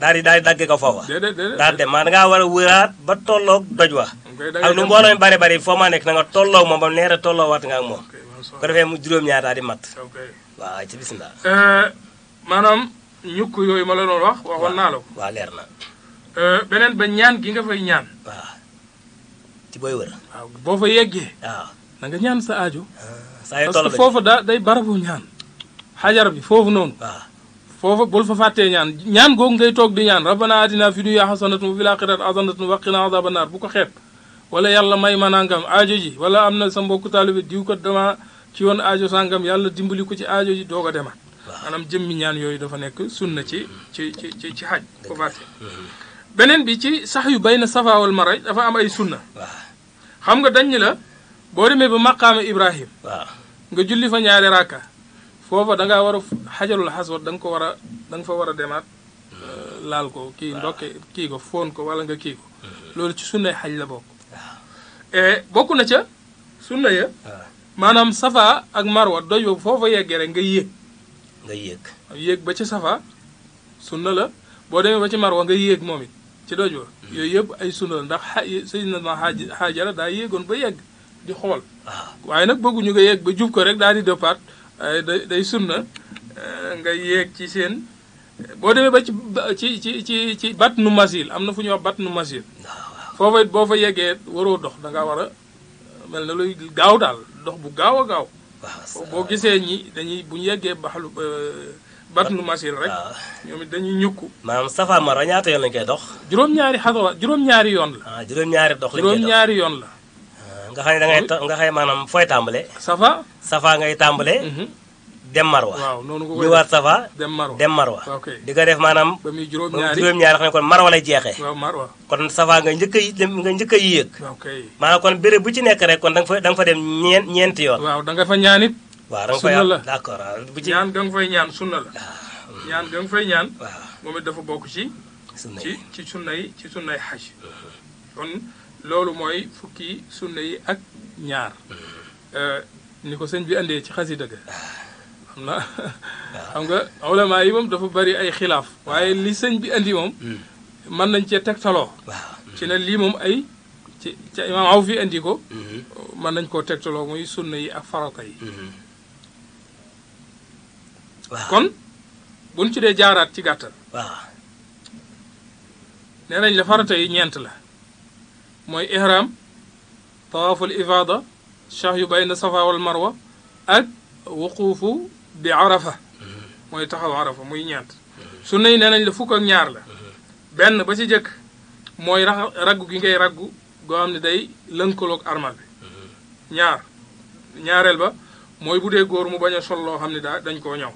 daal di dagge ko foofa daal dem maa dangaa war a wëraat ba tolloog doj wa ak lu mbooloo mi bari foo ma nekk na nga tolloo moom ba mu neera tolloo waat nga ak moom ko defee mu juróom-ñaar daal di mat waaw ci bisimilah maanaam ñukk yooyu ma la doon waxoon naa la ko waaw leer na beneen ba ñaan gi nga fay ñaan waaw ci booy wër waaw boo fa yeggee waaw na nga ñaan sa aajo parce que foofu day barabu ñaan xajar bi foofu noonu waaw foofu bul fa fàttee ñaan googu ngay toog di ñaan rabbana atina fi dunya hasanatan wa fil akhirati hasanatan wa qina adhaban nar bu ko xeeb wala yàlla may ma nangam aajo ji wala am na sa mbokku taalibe diw ko dama ci woon aajo sangam yàlla dimbali ko ci aajo ji doo ko demaat maanaam jëmmi ñaan yooyu dafa nekk sunna ci xaj ko fàtte beneen bi ci sax yu bayna safa wal marwa dafa am ay sunna xam nga dañ ni la boo demee ba maqaama Ibrahim nga julli fa ñaari rakka foofa da ngaa war a xajarul aswad da nga fa war a demaat laal ko kii ndokke kii ko foon ko wala nga kii ko loolu ci sunnay xaj la bokk bokk na ca sunna ya maanaam safa ak marwa doj ba foofa yeggee rek nga yéeg ba ci safa sunna la boo demee ba ci marwa nga yéeg moom it ci doj ba yooyu yëpp ay sunna la ndax sayyidina Haajara daa yéegoon ba yegg di xool waaye nag bëgguñu nga yéeg ba jub ko rek daal di départ day sunna nga yéeg ci seen boo demee ba ci batnu masil am na fu ñuy wax batnu masil foofa it boo fa yeggee waroo dox da ngaa war a mel na luy gaaw daal dox bu gaaw a gaaw boo gisee ñi dañuy bu ñu yeggee batnu masil rek ñoom it dañuy ñukku maanaam safa marwa ñaata yoon lañ koy dox juróom-ñaari xadawa juróom-ñaari yoon la juróom-ñaari dox lañ koy dox juróom-ñaari yoon la nga xam ne da ngay nga xëy maanaam fooy tàmbale safa ngay tàmbale dem marwa waaw noonu ko ñëwaat safa dem marwa di nga def maanaam ba muy juróom-ñaari xam ne kon marwa lay jeexee waaw marwa kon safa nga njëkk a yéeg maanaam kon béréb bu ci nekk rek kon da nga fa dem ñeenti yoon waaw da nga fa ñaanit waaw da nga fay sunna la d'accord bu ci ñaan ga nga fay ñaan sunna la ñaan ga nga fay ñaan waaw moom it dafa bokk ci sunna yi ci sunnay xaj kon loolu mooy fukki sunna yi ak ñaar ni ko sëñ bi andee ci xasida ga xam nga ulama yi moom dafa bari ay xilaaf waaye li sëñ bi andi moom mën nañ cee tegtaloo ci ne lii moom ay ci ca imaam aw fi andi ko mën nañ koo tegtaloo muy sunna yi ak farata yi kon buñ ci dee jaaraat ci gàttal nee nañ la farata yi ñeent la mooy ihram tawaaful ifaada shahyu bayna safa wal marwa ak wuquufu bi arafa mooy taxaw arafa muy ñeent sunna yi nee nañ la fukk ak ñaar la benn ba ci jëkk mooy raggu gi ngay raggu goo xam ne day lënkaloog armal bi ñaareel ba mooy bu dee góor mu bañ a sol loo xam ne dañ koo ñëw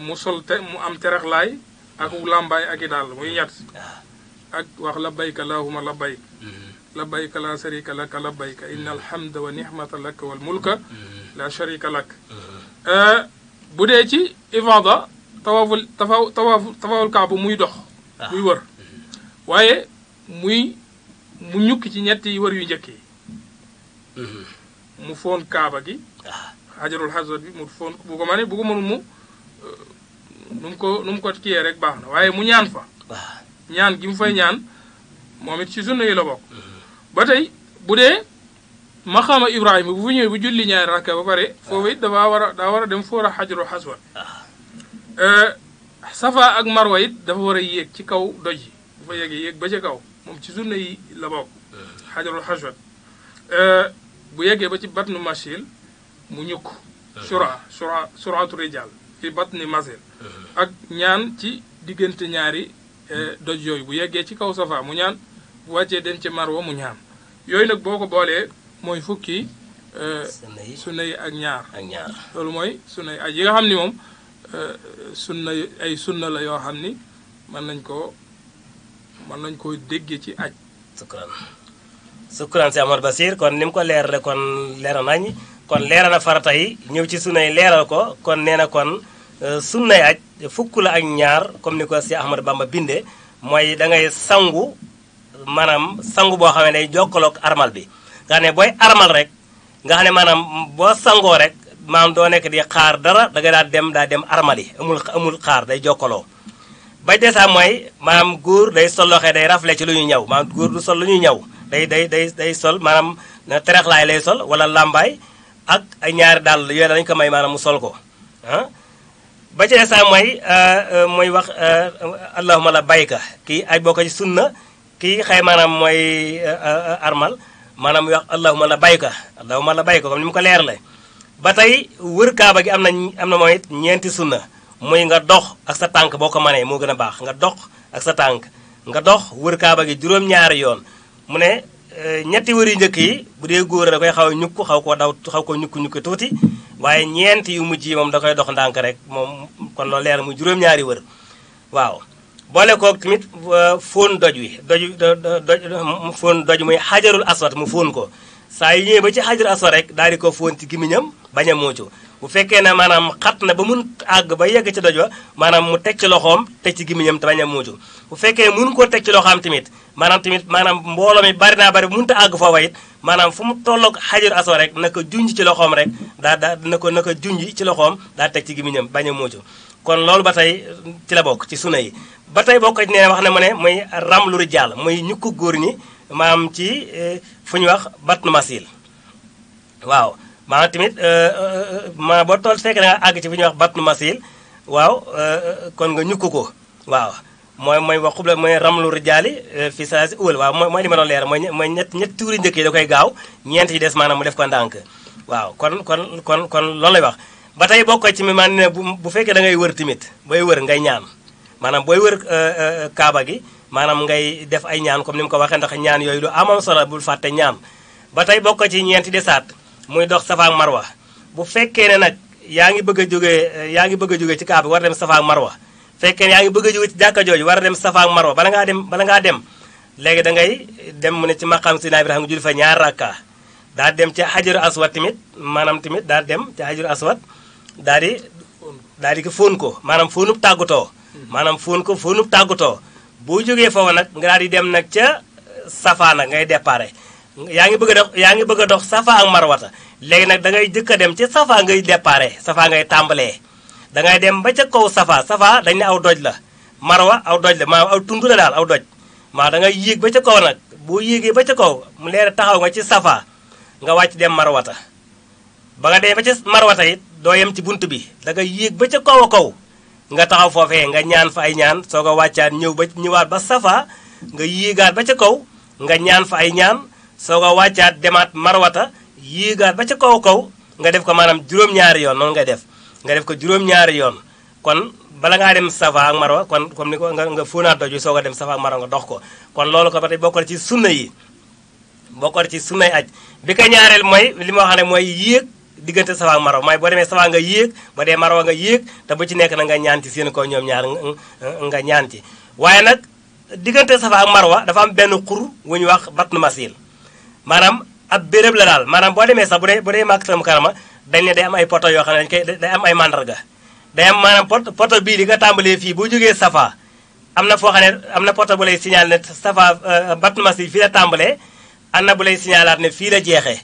mu sol mu am teraxlaay ak làmbaay ak i daal muy ñett ak wax labbayka allahumma labbayk labbayka la sharika laka labbayka inna alhamda wa nihmata laka wal mulka la sharika lak bu dee ci ifaada tawaful kaaba muy dox muy wër waaye mu ñukki ci ñetti wër yu njëkk yi mu foon kaaba gi xajarul xaswad bi mu foon bu ko mënee bu ko mënul mu nu mu ko kiyee rek baax na waaye mu ñaan fa ñaan gi mu fay ñaan moom it ci sunna yi la bokk ba tey bu dee maqaama Ibrahima bu ñëwee bu julli ñaari rakka ba pare foofu it daa war a dem foora xajarul xaswad safa ak marwa it dafa war a yéeg ci kaw doj yi bu fa yeggee yéeg ba ci kaw moom ci sunna yi la bokk xajarul xaswad bu yeggee ba ci batnu machil mu ñukk suratu rijal fi batni masil ak ñaan ci diggante ñaari doj yooyu bu yeggee ci kaw safa mu ñaan bu wàccee dem ci marwa mu ñaan yooyu nag boo ko boolee mooy fukki sunna yi ak ñaar loolu mooy sunna yi aj yi nga xam ni moom sunna la yoo xam ni mën nañ koo déggee ci aj sukkuraan si Amar Basir kon ni mu ko leerale kon leera nañ kon leera na farata yi ñëw ci sunna yi leeral ko kon nee na kon sunnay aj fukk la ak ñaar comme ni ko si Ahmad Bamba bindee mooy da ngay sangu maanaam sangu boo xam ne day jokkaloog armal bi nga xam ne booy armal rek nga xam ne maanaam boo sangoo rek maanaam doo nekk di xaar dara da ngay daa dem armal yi amul xaar day jokkaloo bay desaa mooy maanaam góor day sol loxee day rafle ci lu ñu ñëw maanaam góor du sol lu ñuy ñëw day sol maanaam terexlaay lay sol wala làmbaay ak ay ñaari dàll yooyu dañu ko may maanaam mu sol ko ba ci desaa mooy wax allahumma la bayka kii aj boo ko ci sunna kii xëy maanaam mooy armal maanaam muy wax allahumma la bayka comme ni mu ko leerale ba tey wër kaaba gi am na mooy ñeenti sunna muy nga dox ak sa tànk boo ko mënee moo gën a baax nga dox ak sa tànk nga dox wër kaaba gi juróom-ñaari yoon mu ne ñetti wër yu njëkk yi bu dee góor da koy xaw a ñukk xaw ko ñukk tuuti waaye ñeenti yu mujj yi moom da koy dox ndànk rek moom kon loolu leer mu juróom-ñaari wër waaw boole koog tamit fóon doj wi fóon doj muy xajarul aswad mu fóon ko saa yu ñëwee ba ci xajarul aswad rek daal di ko fóon ci gimiñam bañ a muucu bu fekkee ne maanaam xat na ba mun àgg ba yegg ci doj wa maanaam mu teg ci loxoom teg ci gimiñam te bañ a muucu bu fekkee mun koo teg ci loxoom tamit maanaam mbooloo mi bari naa bari mënut a àgg foofa it maanaam fu mu tolloog xajarul aswad rek naka junj ci loxoom rek naka junj ci loxoom daa teg ci gimiñam bañ a muucu kon loolu ba tey ci la bokk ci suna yi ba tey bokk ci nee wax ne mu ne muy ramlu rijaal muy ñukku góor ñi maam ci fu ñu wax batnu masil waaw maanaam tamit ma boo toll fekk da nga àgg ci fu ñuy wax batnu masil waaw kon nga ñukk ko waaw mooy wax xubla mooy ramlu rijaali fi saa si ëwal waaw mooy li ma doon leer mooy ñett tuuri njëkk yi da koy gaaw ñeent yi des maanaam mu def ko ndànk waaw kon loolu lay wax ba tey bokk ci mi man ne bu fekkee da ngay wër tamit booy wër ngay ñaan maanaam booy wër kaaba gi maanaam ngay def ay ñaan comme ni mu ko waxee ndax ñaan yooyu lu amam solo bul fàtte ñaan ba tey bokk ci ñeenti desaat muy dox safa ak marwa bu fekkee ne nag yaa ngi bëgg a jógee ci kaaba war a dem safa ak marwa fekkee ne yaa ngi bëgg a jógee ci jàkka jooju war a dem safa ak marwa bala ngaa dem léegi da ngay dem mu ne ci maqaam Seydina Ibrahima nga julli fa ñaar rakka daal dem ci xajaru aswad tamit maanaam tamit daal dem ci xajaru aswad daal di ko fóon ko maanaam fóonub tàggatoo maanaam fóonub tàggatoo boo jógee foofu nag nga daal di dem nag ca safa nag ngay déparé yaa ngi bëgg a dox safa ak marwata léegi nag da ngay jëkk a dem ci safa ngay déparé safa ngay tàmbalee da ngay dem ba ca kaw safa dañ ne aw doj la marwa aw doj la maanaam aw tund la daal aw doj maa da ngay yéeg ba ca kaw nag boo yéegee ba ca kaw mu leer taxaw nga ci safa nga wàcc dem marwata ba nga demee ba ca marwata it doo yem ci bunt bi da ngay yéeg ba ca kaw a kaw nga taxaw foofee nga ñaan fa ay ñaan soo ko wàccaat ñëwaat ba safa nga yéegaat ba ca kaw nga ñaan fa ay ñaan soo ko wàccaat demaat marwata yéegaat ba ca kaw kaw nga def ko maanaam juróom-ñaari yoon noonu nga def ko juróom-ñaari yoon kon bala ngaa dem safa ak marwa kon comme ni ko nga fóonaat doj bi soo ko dem safa ak marwa nga dox ko kon loolu ko ba tey bokkal ci sunna yi aj bi ko ñaareel mooy li ma wax ne mooy yéeg diggante safa ak marwa mooy boo demee safa nga yéeg ba dee marwa nga yéeg te bu ci nekk na nga ñaan ci seen ko ñoom ñaar nga ñaan ci waaye nag diggante safa ak marwa dafa am benn xur wu ñu wax batnu masil maanaam ab béréb la daal maanaam boo demee sax bu dee Makkatal Mukarrama dañ ne day am ay poto yoo xam ne day am ay mandarga day am maanaam poto bii di nga tàmbalee fii boo jógee safa am na foo xam ne am na poto bu lay signal ne safa batnu masil fii la tàmbalee am na bu lay signalaat ne fii la jeexee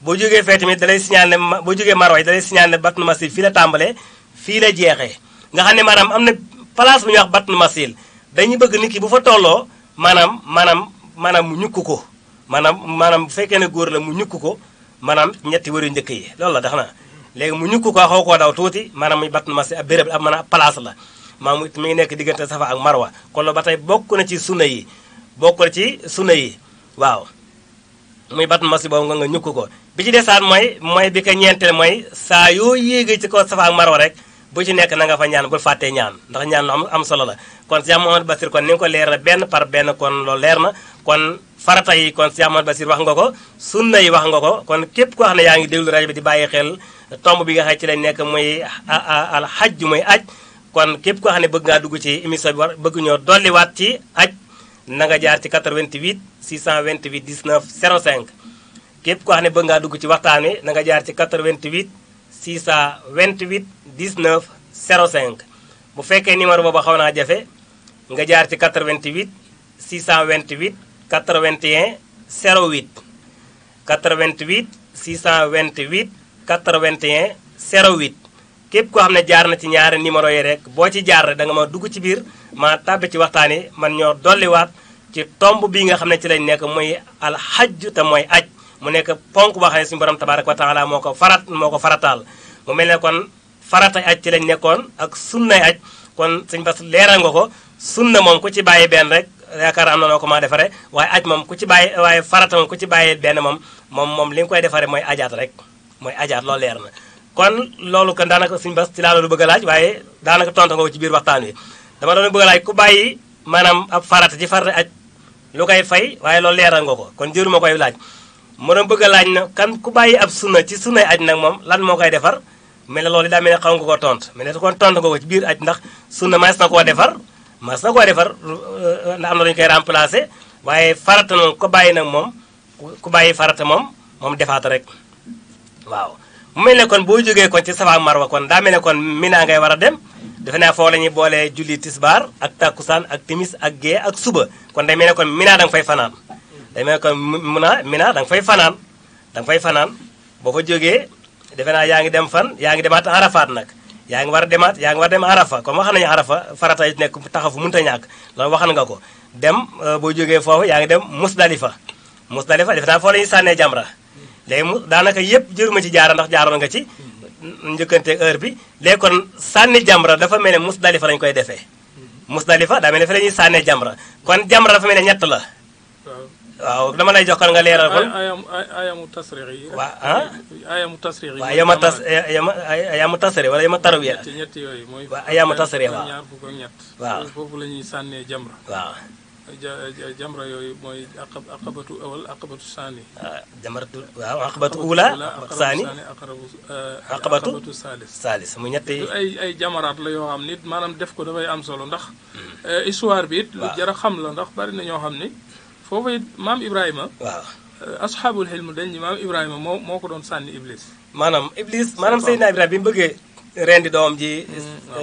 boo jógee fee tamit da lay signal ne boo jógee marwa da lay signal ne batnu masil fii la tàmbalee fii la jeexee nga xam ne maanaam am na place bu ñuy wax batnu masil dañuy bëgg nit ki bu fa tolloo maanaam mu ñukk ko maanaam bu fekkee ne góor la mu ñukk ko maanaam ñetti wëru njëkk yi loolu la tax na léegi mu ñukk ko xaw koo daw tuuti maanaam muy batnu masil ab béréb ab maanaam place la mi ngi nekk diggante safa ak marwa kon loolu ba tey bokk na ci sunna yi waaw muy batnu masil boobu nga ñukk ko bi ci desaat mooy bi ko ñeenteel mooy saa yoo yéegee ci kaw safa ak marwa rek bu ci nekk na nga fa ñaan bul fàttee ñaan ndax ñaan lu am solo la kon Cheikh Mouhamadou Bassir kon ni nga ko leeral benn par benn kon loolu leer na kon farata yi kon Cheikh Mouhamadou Bassir wax nga ko sunna yi wax nga ko kon képp koo xam ne yaa ngi déglu rajo bi di bàyyi xel tomb bi nga xam ci lañ nekk muy al hajj muy aj kon képp koo xam ne bëgg ngaa dugg ci émission bi bëgg ñoo dolliwaat ci aj na nga jaar ci 88 628 19 05 képp koo xam ne bëgg ngaa dugg ci waxtaan wi na nga jaar ci 88 628 19 05 bu fekkee numéro boobu xaw naa jafe nga jaar ci 88 628 81 08 88 628 81 08 képp koo xam ne jaar na ci ñaari numéro yi rek boo ci jaar rek da nga ma dugg ci biir ma tàbbi ci waxtaan yi man ñoo dolliwaat ci tomb bii nga xam ne ci lañ nekk muy alxajj te mooy aj mu nekk ponk boo xam ne suñu borom tabaraka wa taala moo ko farataal mu mel ne kon farata aj ci lañ nekkoon ak sunnay aj kon suñu bas leeral nga ko sunna moom ku ci bàyyi benn rek yaakaar am na noo ko maa defaree waaye aj moom ku ci bàyyi waaye farata moom ku ci bàyyi benn moom li nga koy defaree mooy ajaat rek mooy ajaat loolu leer na kon loolu kon daanaka suñu bas ci laa loolu bëgg a laaj waaye daanaka tontu nga ko ci biir waxtaan wi dama doon bëgg a laaj ku bàyyi maanaam ab farata ci farata aj lu koy fay waaye loolu leeral nga ko kon jëru ma koy laaj ma doon bëgg a laaj na kan ku bàyyi ab sunna ci sunnay aj nag moom lan moo koy defar mel ne loolu daa mel ne xaw nga ko tontu mel ne kon tontu nga ko ci biir aj ndax sunna mas na koo defar ndax am na dañu koy remplacer waaye farata moom ko bàyyi nag moom ku bàyyi farata moom defaata rek waaw mu mel ne kon boo jógee kon ci safa ak marwa kon daa mel ne kon mina ngay war a dem defe naa foofu la ñuy boolee julli tisbaar ak takkusaan ak timis ak gée ak suba kon day mel ne kon mina da nga fay fanaan day mel ne kon mina da nga fay fanaan boo fa jógee defe naa yaa ngi dem yaa ngi demaat arafaat nag yaa ngi war a dem arafa comme wax nañu arafa farata yi nekk taxafu mënta ñàkk loolu wax nga ko dem boo jógee foofu yaa ngi dem musdalifa defe naa foofu la ñuy sànnee jamra léegi daanaka yëpp jëruma ci jaara ndax jaaroon nga ci njëkkanteeg heure bi léegi kon sànni jamra dafa mel ne musdalifa lañu koy defee musdalifa daa mel ne fi la ñuy sànnee jamra kon jamra dafa mel ne ñett la waaw dama lay jox kon nga leeral kon. ayamu tasrix yi. waaw ayamu tasrix yi. waaw ayamu tasrix wala yama tarwiya. ñett yooyu mooy. waaw ayamu tasrix waaw ñaar fukk ak ñett. waaw foofu la ñuy sànnee jamra. waaw. jamra yooyu mooy aqabatu awal aqabatu saani. jamratu waaw aqabatu ula saani aqabatu saalis mu ñetti. ay jamaraat la yoo xam ni maanaam def ko dafay am solo ndax. histoire bi it. lu jar a xam la ndax bari na ñoo xam ni. foofu it maam Ibrahima. waaw. asxaabul xilm dañ ni maam Ibrahima moo ko doon sànni Iblis. maanaam Seydina Ibrahima bi mu bëggee rendi doom ji.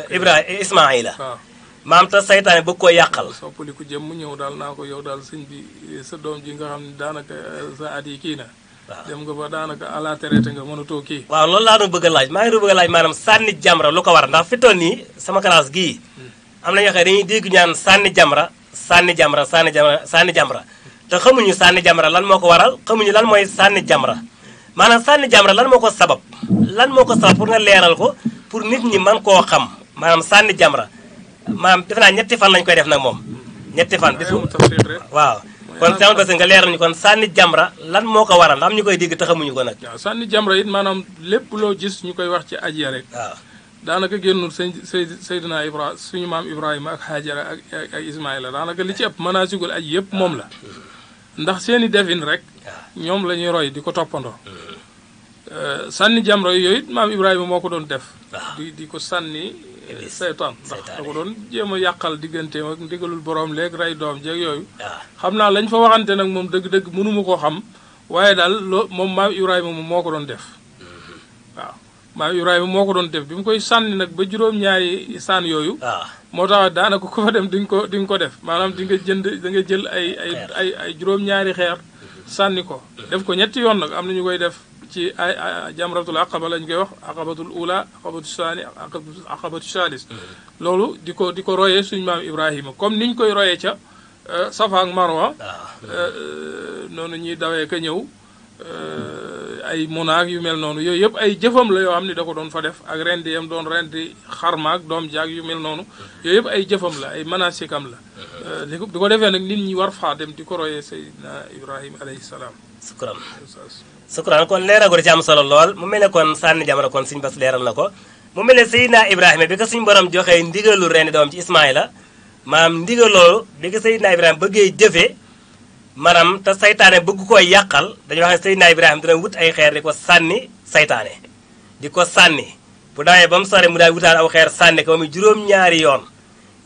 Ismaayila. waaw. maam te saytaane bëgg koo yàqal. soppali ku jëm mu ñëw daal naa ko yow daal sëñ bi sa doom ji nga xam ne daanaka sa at yi kii na. waaw dem nga ba daanaka à la traité nga mënatoo kii. waaw loolu laa doon bëgg a laaj maa ngi doon bëgg a laaj maanaam sànni jamra lu ko war ndax fi toll nii sama classe gii. am na ñoo xam ne dañuy dégg ñaan sànni jamra te xamuñu sànni jamra lan moo ko waral xamuñu lan mooy sànni jamra maanaam sànni jamra lan moo ko sabab pour nga leeral ko pour nit ñi mën koo xam maanaam sànni jamra maanaam defe naa ñetti fan lañu koy def nag moom ñetti fan bisu waaw kon sama bés nga leeral ñu kon sànni jamra lan moo ko waral am ñu koy dégg te xamuñu ko nag. waaw sànni jamra it maanaam lépp loo gis ñu koy wax ci aj ya rek. waaw daanaka génnul Seydina Ibrahima suñu maam Ibrahima ak Hajara ak Ismaïla daanaka li ci ëpp manaasigul aj yëpp moom la. ndax seeni defin rek. ñoom la ñuy roy di ko toppandoo. sànni jamra yooyu it maam Ibrahima moo ko doon def. di ko sànni. seytaan ndax da ko doon jéem a yàqal digganteem ak ndigalul borom léegi rey doom jeeg yooyu. xam naa lañ fa waxante nag moom dëgg-dëgg mënuma koo xam waaye daal moom maam Ibrahima moom moo ko doon def. waaw maam Ibrahima moo ko doon def bi mu koy sànni nag ba juróom-ñaari sànn yooyu. moo tax daanaka ku fa dem di nga ko def maanaam di nga jël ay juróom-ñaari xeer sànni ko. def ko ñetti yoon nag am na ñu koy def. ci ay jamratul aqaba lañ koy wax aqabatul ula aqabatu saani aqabatu salis loolu di ko royee suñu maam Ibrahima comme niñ koy royee ca Safa ak Marwa noonu ñuy dawee ka ñëw ay munaak yu mel noonu yooyu yëpp ay jëfam la yoo xam ne da ko doon fa def ak rendi yam doon rendi xarmaak doom jaag yu mel noonu yooyu yëpp ay jëfam la ay manasikam la di ko defee nag nit ñi war faa dem di ko royee Seydina Ibrahima alayhi salaam. sukkuraan kon leeral ko da ci am solo lool mu mel ne kon sànni jamra kon suñu bas leeral na ko mu mel ne Seydina Ibrahima bi ko suñu borom joxee ndigalu rendi doom ci Ismaïla maanaam ndigal loolu bi ko Seydina Ibrahima bëggee jëfee maanaam te saytaane bëgg koo yàqal dañuy wax ne Seydina Ibrahima dina wut ay xeer di ko sànni saytaane di ko sànni bu dawee ba mu sore mu daal wutaal aw xeer sànni ko ba muy juróom-ñaari yoon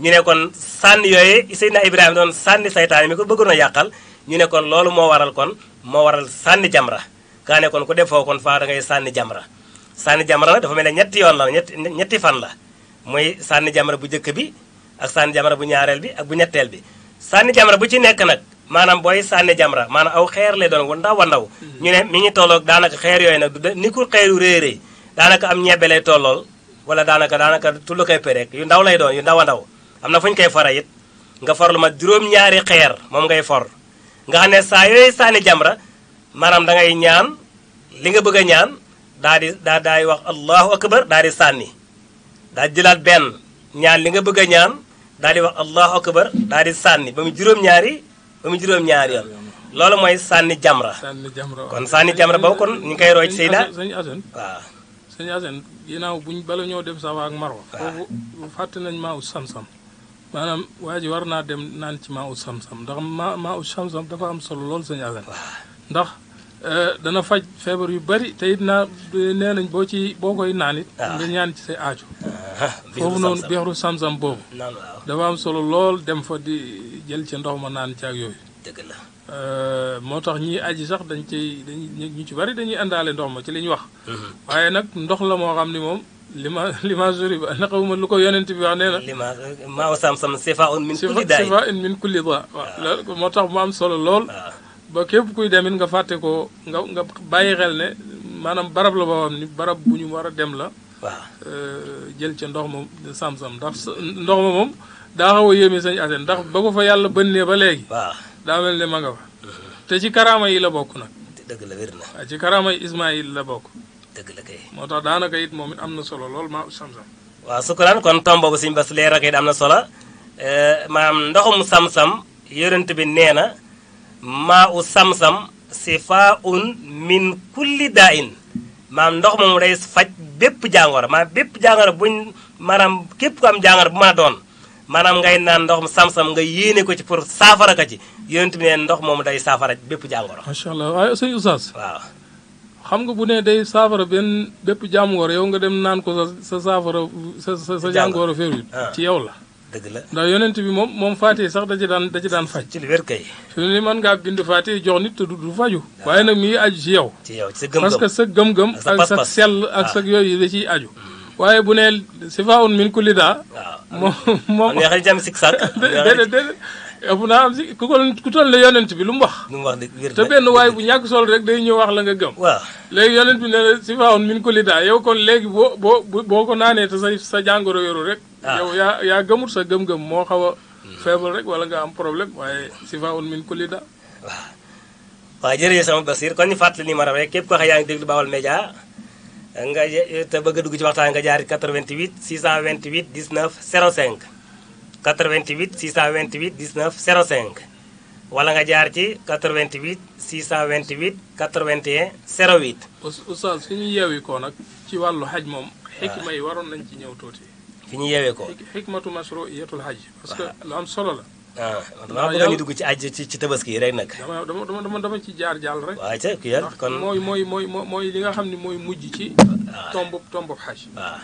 ñu ne kon sànni yooyu Seydina Ibrahima doon sànni saytaane mi ko bëggoon a yàqal ñu ne kon loolu moo waral sànni jamra kaa ne kon ku def foofu kon faa da ngay sànni jamra nag dafa mel ne ñetti yoon la ñetti fan la muy sànni jamra bu njëkk bi ak sànni jamra bu ñaareel bi ak bu ñetteel bi sànni jamra bu ci nekk nag maanaam booy sànni jamra maanaam aw xeer lay doon wa ndaw ñu ne mi ngi tolloog daanaka xeer yooyu nag du ni ku xeeru réeré daanaka am ñebbe lay tollool wala daanaka tullu koy rek yu ndaw lay doon yu ndaw a ndaw am na fu ñu koy fara it nga for lu ma juróom-ñaari xeer moom ngay for nga xam ne saa yooyu sànni jamra maanaam da ngay ñaan li nga bëgg a ñaan daay wax allahu akbar daal di sànni daal di jëlaat benn ñaan li nga bëgg a ñaan daal di wax allahu akbar daal di sànni ba mu juróom-ñaari yoon loolu mooy sànni jamra kon sànni jamra boobu kon ñu ngi koy roy ci Seydina waaw sëñ Assane ginnaaw bala ñoo dem Safa ak Marwa foofu fàtte nañ maa ut sam-sam maanaam waa ji war naa dem naan ci maa ut sam-sam ndax maa ut sam-sam dafa am solo lool sëñ Assane ndax dana faj feebar yu bari te it nee nañ boo koy naan it nga ñaan ci say aaju foofu noonu beexru sam-sam boobu dafa am solo lool dem fa di jël ci ndox ma naan ci ak yooyu dëgg la moo tax ñiy aji sax ñu ci bari dañuy àndaale ndox ma ci li ñu wax waaye nag ndox la moo xam ni moom li ma sori ba na xawma lu ko yonent bi wax nee na maa sam-sam sifaa'un min kulli daa sifaa'un min kulli daa waaw moo tax mu am solo lool ba képp kuy demit nga fàtte ko nga bàyyi xel ne maanaam barab la boo xam ni barab bu ñu war a dem la waaw jël ca ndox ma sam-sam ndax ndox ma moom daa xaw a yéeme sañ Assane ndax ba ko fa yàlla bënnee ba léegi waaw daa mel ne ma nga fa te ci karaama yi la bokk nag dëgg la wér na waaw ci karaama yi Ismaïl la bokk dëgg la kay moo tax daanaka it moom it am na solo lool maa sam-sam waaw sukkuraan kon tom boobu suñu bas leer ak it am na solo maanaam ndoxum sam-sam yonent bi nee na maa u sam-sam sifaun min kulli daa in maanaam ndox moom day faj bépp jàngoro maanaam bépp jàngoro buñ maanaam képp ku am jàngoro bu mën a doon maanaam ngay naan ndox mu sam-sam nga yéene ko ci pour saafara ka ci yonent bi ne ndox moom day saafara bépp jàngoro. macha allah waaye sëñ Oustaz. waaw. xam nga bu ne day saafara benn bépp jàngoro yow nga dem naan ko sa saafara sa jàngoro féeru ci yow la. dëgg la ndax yonent bi moom faatee sax da ci daan faj. ci lu wér kay. fi mu ne mën ngaa bind faatee jox nit te du faju waaye nag mi ngi aju ci yow. ci yow ci sa gëm-gëm parce que sa gëm-gëm ak sa sell ak sa yooyu da ciy aju. waaye bu ne sifaa'un min kulli daa. waaw moom nga xam ne jàmm sikk sàkk. déedéet ëpp naa am si ku toll ne yonent bi lu mu wax. lu mu wax wér te benn waaye bu ñàkk sol rek day ñëw wax la nga gëm. waaw léegi yonent bi ne la sifaa'un min kulli daa yow kon léegi boo ko naanee te sa jàngoro yoru rek. yow yaa gëmut sa gëm-gëm moo xaw a faible rek wala nga am problème waaye sifaa'un min kulli daa. waaw jërëjëf sama Basir kon ñu fàttali numéro rek képp koo xam yaa ngi déglu Baol Média nga te bëgg a dugg ci waxtaan nga jaari 88 628 19 05 88 628 19 05 wala nga jaar ci 88 628 81 08. Oustaz fi ñu yeewi ko nag ci wàllu xaj moom. xikma yi waroon nañ ci ñëw tuuti. fi ñu yeewee ko. xikmatu mashru'iyatul xaj. parce que lu am solo la. dama bëgg ñu dugg ci aj ci tabaski yi rek nag. dama ci jaar jàll rek. waaw ca kii yàlla kon mooy li nga xam ne mooy mujj ci. tombub xaj. waaw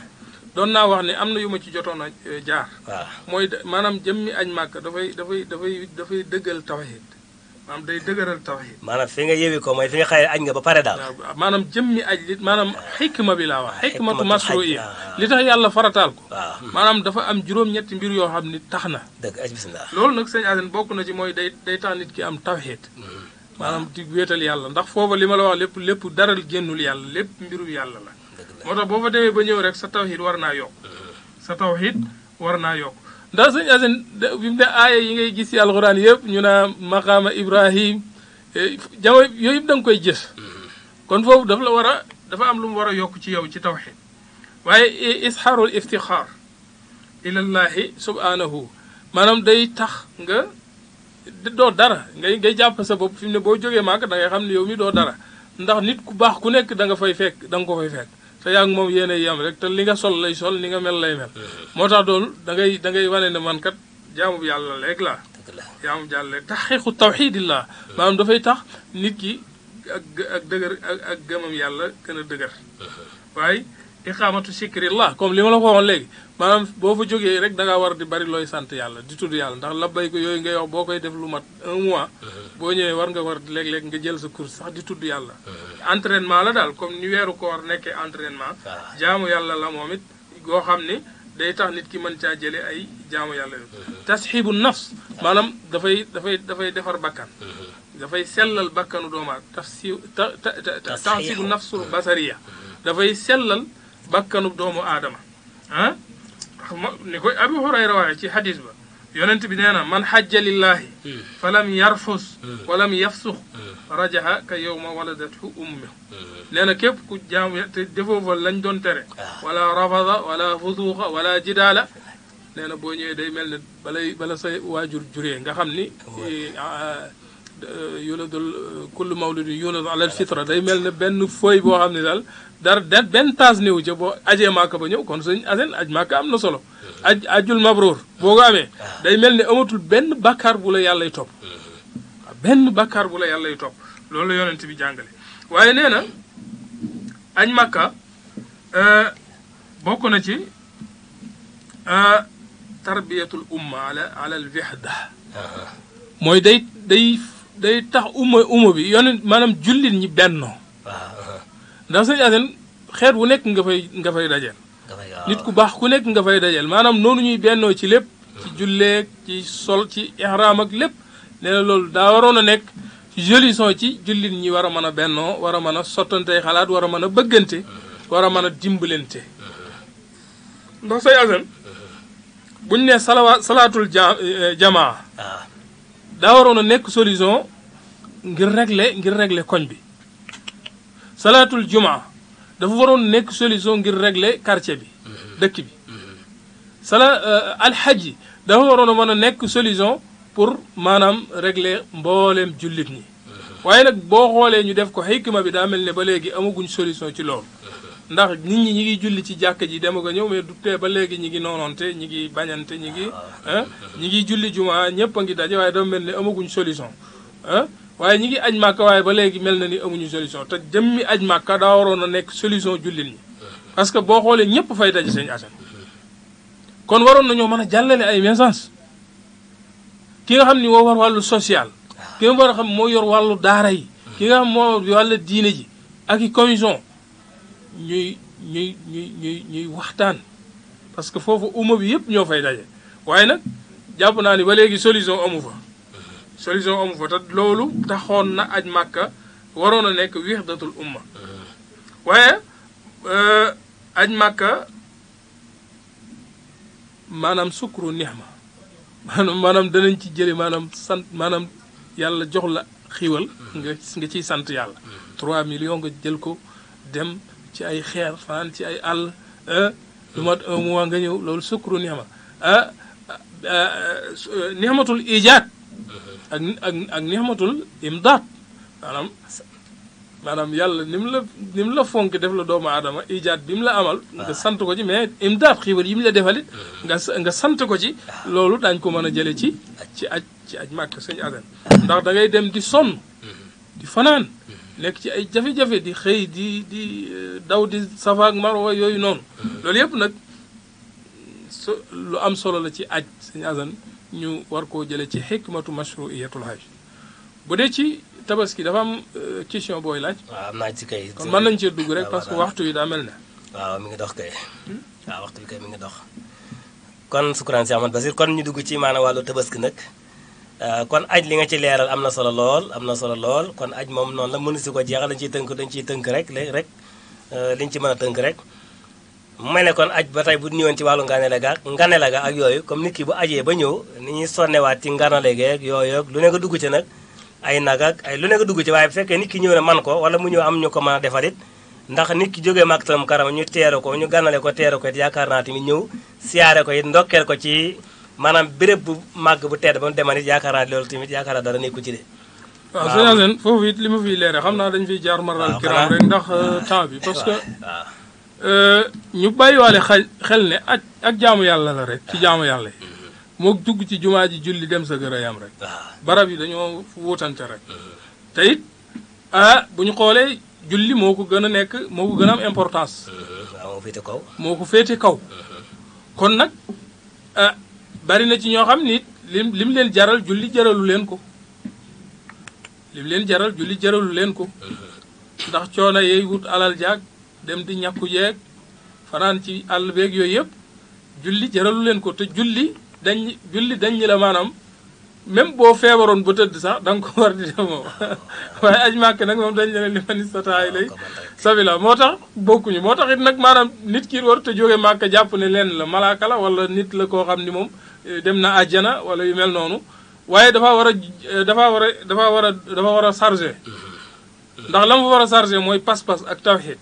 doon naa wax ne am na yu ma ci jotoon a jaar. waaw mooy maanaam jëmmi aj màkk dafay dëggal tawhid maanaam day dëgëral tawhid. maanaam fi nga yeewee ko mooy fi nga xëy aj nga ba pare daal. maanaam jëmmi aj li maanaam xikma bi laa wax. xikmatu mashru'iyya li tax yàlla farataal ko. waaw maanaam dafa am juróom-ñetti mbir yoo xam ni tax na. dëgg aj bisimilah. loolu nag sëñ Assane bokk na ci mooy day tax nit ki am tawhid. maanaam di wéetal yàlla ndax foofa li ma la wax lépp dara génnul yàlla lépp mbirum yàlla la. moo tax boo fa demee ba ñëw rek sa tawhid war naa yokk. sa tawhid war naa yokk. ndax sëñ Assane bi mu ne aaya yi ngay gis ci alxuraan yëpp ñu naa maqaama Ibrahim jamono yooyu yëpp da nga koy gis. kon foofu dafa am lu mu war a yokk ci yow ci tawhid waaye ishaarul iftixaar ilallahi subhanahu maanaam day tax nga doo dara ngay jàpp sa bopp fi mu ne boo jógee màgg da ngay xam ne yow mi doo dara ndax nit ku baax ku nekk da nga ko fay fekk te yaa ngi moom yéen a yem rek te li nga sol lay sol ni nga mel lay mel. moo tax doolu da ngay wane ne man kat jaamu yàlla léegi laa. jaamu yàlla léegi taxqiqu tawxidillah maanaam dafay tax nit ki ak dëgër ak gëmam yàlla gën a dëgër. waaye iqaamatu sikrillah comme li ma la ko waxoon léegi maanaam boo fa jógee rek da ngaa war di bari looy sant yàlla di tudd yàlla ndax labbay ko yooyu ngay wax boo koy def lu mat 1 mois. boo ñëwee war léeg-léeg nga jël sa course sax di tudd yàlla. entraînement la daal comme ni weeru koor nekkee entraînement. jaamu yàlla la moom it goo xam ni day tax nit ki mën caa jëlee ay jaamu yàlla yu. tasxibu nafs maanaam dafay defar bakkan. dafay sellal bakkanu doomu aadama taxsibu nafsul basariya dafay sellal bakkanu doomu aadama ah ni koy Abu Hurayra waxee ci hadis ba yonent bi nee na man xajja lillahi falam yarfus walam yafsux rajaha ka yowma waladathu ummu nee na képp ku jaam te defoo fa lañ doon tere wala rafada wala fusuuxa wala jidaala nee na boo ñëwee day mel ne bala say waajur juree nga xam ni yuladul kullu mawludin yuladu ala alfitra day mel ne benn fooy boo xam ne daal dara benn taas néew ca boo ajee màkka ba ñëw kon sëñ Assane aj màkka am na solo ajul mabroor boo ko amee day mel ne amatul benn bàkkaar bu la yàllay topp benn bàkkaar bu la yàllay topp loolu la yonent bi jàngale waaye nee na aj màkka bokk na ci tarbiyatul umma ala al wihda mooy day tax umma bi yonent maanaam jullit ñi bennoo ndax sëñ Assane xeet wu nekk nga fay dajeel nit ku baax ku nekk nga fay dajeel maanaam noonu ñuy bennoo ci lépp ci julleeg ci sol ci ihraam ak lépp nee na loolu daa waroon a nekk solution ci jullit ñi war a mën a bennoo war a mën a sottantey xalaat war a mën a bëggante war a mën a dimbalante ndax sëñ Assane buñ ne salaatul jamaa daa waroon a nekk solution ngir régler koñ bi salaatul jumaa dafa waroon nekk solution ngir régler quartier bi dëkk bi alxaj yi dafa waroon a mën a nekk solution pour maanaam régler mbooleem jullit ñi waaye nag boo xoolee ñu def ko xikma bi daa mel ne ba léegi amaguñ solution ci loolu ndax nit ñi ngi julli ci jàkka ji dem ak ñëw mais du tee ba léegi ñi ngi noonoonte ñi ngi bañante ñi ngi julli juma ñëpp a ngi daje waaye dafa mel ne amaguñ solution waaye ñi ngi aj màkka waaye ba léegi mel na ni amuñu solution te jëmmi aj màkka daa waroon a nekk solution jullit ñi parce que boo xoolee ñëpp fay daje seen asan kon waroon nañoo mën a jàllale ay message ki nga xam ni moo war wàllu social ki nga war a xam moo yor wàllu daara yi ki nga xam moo wàllu diine ji ak i commission ñuy waxtaan parce que foofu umma bi yëpp ñoo fay daje waaye nag jàpp naa ni ba léegi solution amu fa te loolu taxoon na aj màkka waroon a nekk wihdatul umma waaye aj màkka maanaam sukru nixma maanaam danañ ci jële maanaam sant maanaam yàlla jox la xiiwal nga ciy sant yàlla 3 millions nga jël ko dem ci ay xeer fanaan ci ay àll lu mat 1 mois nga ñëw loolu sukru nixma nixmatul ijaat ak nixmatul imdaat maanaam yàlla ni mu la fonk def la doomu aadama ijaat bi mu la amal nga sant ko ci mais imdaat xiiwal yi mu la defalit nga sant ko ci loolu daañ ko mën a jële ci aj màkk sëñ Asan ndax da ngay dem di sonn di fanaan nekk ci ay jafe-jafe di xëy di daw di safa ak marwa yooyu noonu loolu yëpp nag lu am solo la ci aj sëñ Asan ñu war koo jële ci xikmatu mashru'iyatul hajj bu dee ci tabaski dafa am question booy laaj. waaw am naa ci kay. kon mën nañ cee dugg rek parce que waxtu yi daa mel ne. waaw mi ngi dox kay. waaw waxtu bi kay mi ngi dox. kon sukkuraan si Ahmad Basir kon ñu dugg ci maanaam wàllu tabaski nag kon aj li nga ci leeral am na solo lool kon aj moom noonu la mënu si ko jeexal dañ ciy tënk rek liñ ci mën a tënk rek. mu mel ne kon aj ba tey bu ñëwoon ci wàllu nganale ga ak yooyu comme nit ki bu ajee ba ñëw ni ñuy sonnewaat ci nganale geeg yooyu lu ne nga dugg ci nag ay nag ak ay lu ne nga dugg ci waaye bu fekkee nit ki ñëw ne man ko wala mu ñëw am ñu ko mën a defarit ndax nit ki jógee Makkatal Mukarrama ñu teeru ko ñu ganale ko teeru ko it yaakaar naa tamit ñëw siyaare ko it ndokkeel ko ci maanaam béréb bu màgg bu tedd ba mu demal it yaakaar naa loolu tamit yaakaar naa dara nekku ci de waaw sëñ Asen foofu it li ma fiy leere xam naa dañ fiy jaar maral kiram rek ndax temps bi parce que ñu bàyyiwaale xel ne ak jaamu yàlla la rek ci jaamu yàlla yi moo dugg ci jumaa ji julli dem sa kër a yam rek barab yi dañoo wutante rek te it bu ñu xoolee julli moo ko gën a nekk moo ko gën a am importance moo ko féete kaw kon nag bari na ci ñoo xam ni lim leen jaral julli jaralu leen ko ndax coono yeey wut alal jaag dem di ñàkku jeeg fanaan ci àll beeg yooyu yëpp julli jaralu leen ko te julli dañ ñi la maanaam même boo feebaroon ba tëdd sax da nga ko war di def moom waaye aj màkk nag moom dañ leen li man istata'a ilay sabila moo tax bokkuñu moo tax it nag maanaam nit ki war te jóge màkk jàpp ne leen la malaaka la wala nit la koo xam ni moom dem na àjjana wala yu mel noonu waaye dafa war a chargé ndax la mu war a chargé mooy pas-pas ak tawhid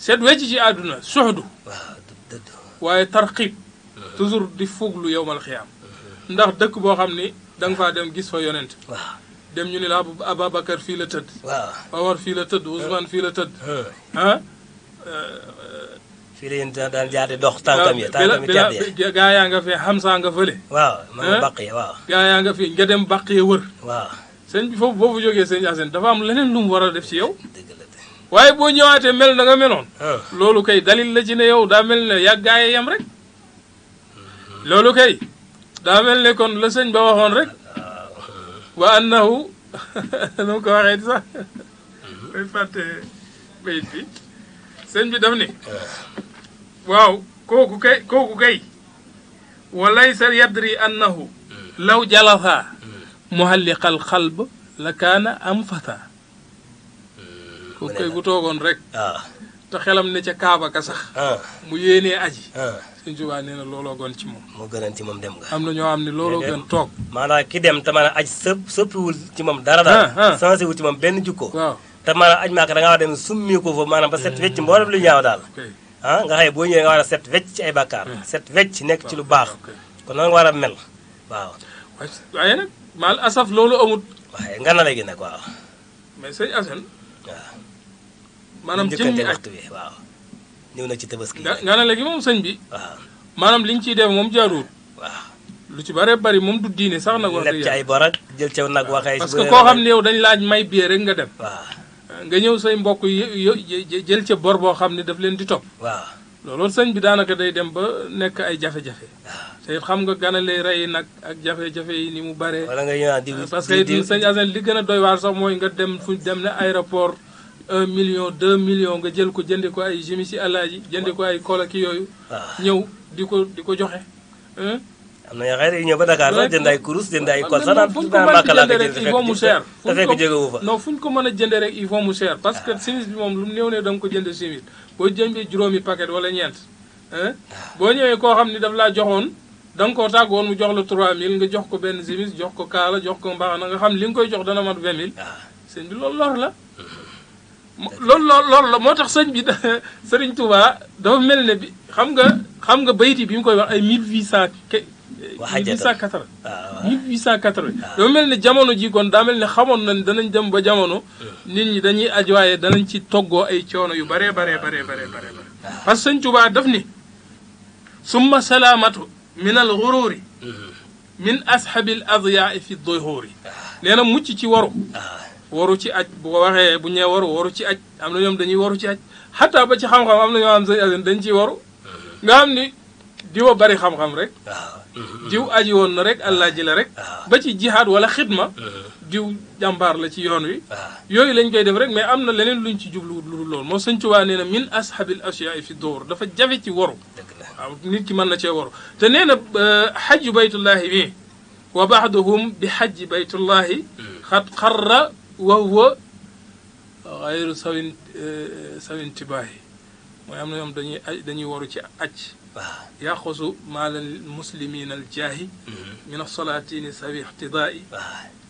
seet wecc ci àdduna suxdu waaye tarxib toujours di fuglu yowmal xiyaam ndax dëkk boo xam ni da nga faa dem gis fa yonent dem ñu ni la Ababacar fii la tëdd Omar fii la tëdd Ousmane fii la tëdd fii la yéen daan jaar di dox tànkam yi tedd gaa yaa nga fee Hamza nga fële ma nga bàq yi gaa yaa nga fee nga dem bàq yi wër sëñ bi foofu boo fa jógee sëñ Asen dafa am leneen lu mu war a def ci yow waaye boo ñëwaatee mel na nga meloon loolu kay dalil la ci ne yow daa mel ne yàgg gaa yi yem rek loolu kay daa mel ne kon la sëñ ba waxoon rek wa annahu nu mu ko waxee di sax koy fàtte bayit bi sëñ bi daf ni waaw kooku kay wa laysa yadri annahu law jalasa muhalliqal xalb la kaana am fata kooku kay bu toogoon rek te xelam ne ca Kaaba ka sax mu yéenee aji sëñ Tuubaa nee na looloo gën ci moom moo gënoon ci moom dem nga am na ñoo xam ne looloo gën toog maanaam ki dem te maanaam aj sëppiwul ci moom dara daal sensé wul ci moom benn jukko waaw te maanaam aj maaka da nga war a dem summi ko fa maanaam ba set wecc mboolem lu ñaaw daal nga xëy boo ñëwee nga war a set wecc ci ay bàkkaar set wecc nekk ci lu baax kon noonu nga war a mel waaw waaye nag maal asaf loolu amut. waaye nganale gi nag waaw. mais sëñ Assane. waaw. maanaam jëmmi waxtu bi waaw. ñëw na ci tabaski. nganale gi moom sëñ bi. waaw. maanaam liñ ciy def moom jaaduwul. waaw. lu ci bare bari moom du diine sax nag. wax dëgg ci ay bor ak jël caw nag waxee. parce que koo xam ne yow dañ laaj may biir rek nga dem. waaw. nga ñëw say mbokk jël ca bor boo xam ne daf leen di topp. waaw. loolu sëñ bi daanaka day dem ba nekk ay jafe-jafe. te xam nga ganale rey nag ak jafe-jafe yi ni mu bare. wala nga ñëwaat di parce que sëñ Assane li gën a doy waar sax mooy nga dem fu dem ne aéroport 1 million 2 millions nga jël ko jëndi ko ay jimi si alaaji jëndi ko ay kola ki yooyu. ñëw di ko joxe. am na yoo xam ne ñëw ba Dakar sax jënd ay kurus jënd ay kol sax naan fu ñu ko mën a jëndee rek il faut mu cher. te fekk jógewu fa. non fu ñu ko mën a jëndee rek il faut mu cher parce que simis bi moom lu mu néew ne da nga ko jënd simis boo jëndee juróomi paquet wala ñeent. boo ñëwee koo xam ni daf laa joxoon da nga koo tàggoon mu jox la 3000 nga jox ko benn simis jox ko kaala jox ko mbaxana nga xam li nga koy jox dana mat 20000. sëñ bi loolu lor la. loolu la moo tax sëñ bi Sëriñ Tuubaa dafa mel ne bi xam nga bayti bi mu koy wax ay 1800. 1880 1880 dafa mel ne jamono ji kon daa mel ne xamoon nañ danañ dem ba jamono nit ñi dañuy aj waaye danañ ci toggoo ay coono yu bare parce que sëñ Tuubaa daf ni summa salaamatu min al gururi min ashabil adyaai fi duhuri nee na mucc ci waru ci aj bu ko waxee bu ñee waru ci aj am na ñoom dañuy waru ci aj xataa ba ci xam-xam am na ñoo xam sëñ Assane dañ ciy waru nga xam ni diwa bari xam-xam rek diw aji woon na rek allah ji la rek ba ci jihaad wala xidma diw jàmbaar la ci yoon wi yooyu lañ koy def rek mais am na leneen luñ ci jublu lu loolu moo sëñ Tuubaa nee na min ashabil asyaai fi dóor dafa jafe ci waru waaw nit ki mën na cee waru te nee na xajju baytullahi bi wa baaduhum bi xajji baytullahi xat xarra wa huwa xayru sawin tibaahi mooy am na ñoom dañuy waru ci aj yaxusu maalal muslimina al jaahi min asalaatini sawi ixtidaai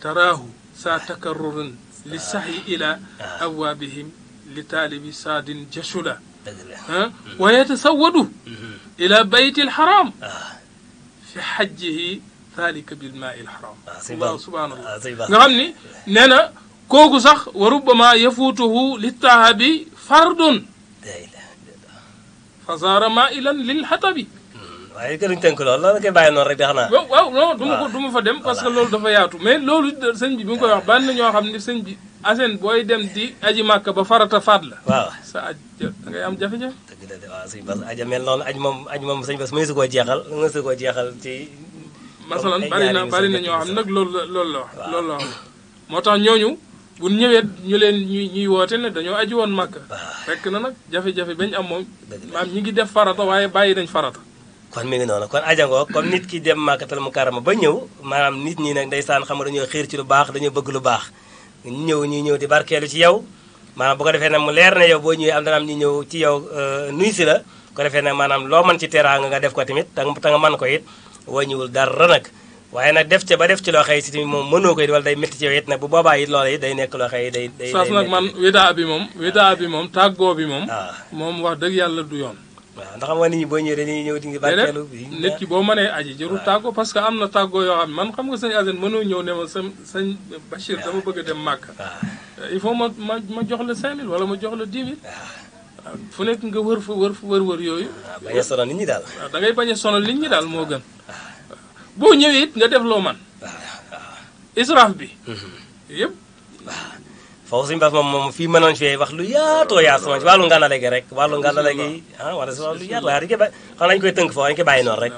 taraahu saa takarrurin li saxyi ila abwaabihim li taalibi saadin jashula wa yatasawadu ila bayti alxaram fi xajjihi dhalika bilmaai alxaram subhanallah nga xam ni nee na kooku sax wa rubbama yafuutuhu littaahabi fardun fasaara maa ilan lil xatabi. waaye gënuñ tënk loolu la koy bàyyi noonu rek de xanaa. waaw non du ma fa dem parce que loolu dafa yaatu mais loolu sëñ bi bi nga koy wax ban na ñoo xam ne sëñ bi Assane booy dem di aji màkk ba farata faat la. waaw sa aj da ngay am jafe-jafe. dëgg la de waaw sëñ Bass aja mel noonu aj moom sëñ Bass mëneesu koo jeexal ci. masalan bari na ñoo xam nag loolu la wax. loolu la wax moo tax ñooñu. bu ñëwee ñu leen ñuy woote ne dañoo aji woon màkk fekk na nag jafe-jafe bañ am moom maam ñi ngi def farata waaye bàyyi nañ farata kon mi ngi noonu kon ajangoo comme nit ki dem màkkatal mu karama ba ñëw maanaam nit ñi nag ndeysaan xam nga dañoo xiir ci lu baax dañoo bëgg lu baax ñuy ñëw di barkeelu ci yow maanaam bu ko defee nag mu leer ne yow boo ñëwee am dana am ñu ñëw ci yow nuy si la ko defee nag maanaam loo mën ci teraanga nga def ko tamit ta nga mën ko it wàññiwul dara nag waaye nag def ba def ci loo xëy si tamit moom mënoo ko it wala day métti ci yow it nag bu boobaa it loola it day nekk loo xëy day saas nag man widaa bi moom tàggoo bi moom moom wax dëgg yàlla du yoon waaw ndax xam nga nit ñi boo ñëwee dañuy ñëw di barkeelu nit ki boo mënee aji jarul tàggoo parce que am na tàggoo yoo xam man xam nga sëñ Assane mënoo ñëw ne ma sëñ Bachir dama bëgg a dem màkk il faut ma jox la 5000 wala ma jox la 10 000 waaw fu nekk nga wër yooyu bañ a sonal nit ñi daal waaw da ngay bañ a sonal nit ñi daal moo gën boo ñëwee it nga def loo man israaf bi yëpp foofu suñu Bass moom fii mënoon fee wax lu yaatoo yaatu sama ci wàllu ngàndale gi rek wàllu ngàndale gi wala si lu yaatu waaye dañu koy xam nañu koy tënk foofu dañu koy bàyyi noonu rek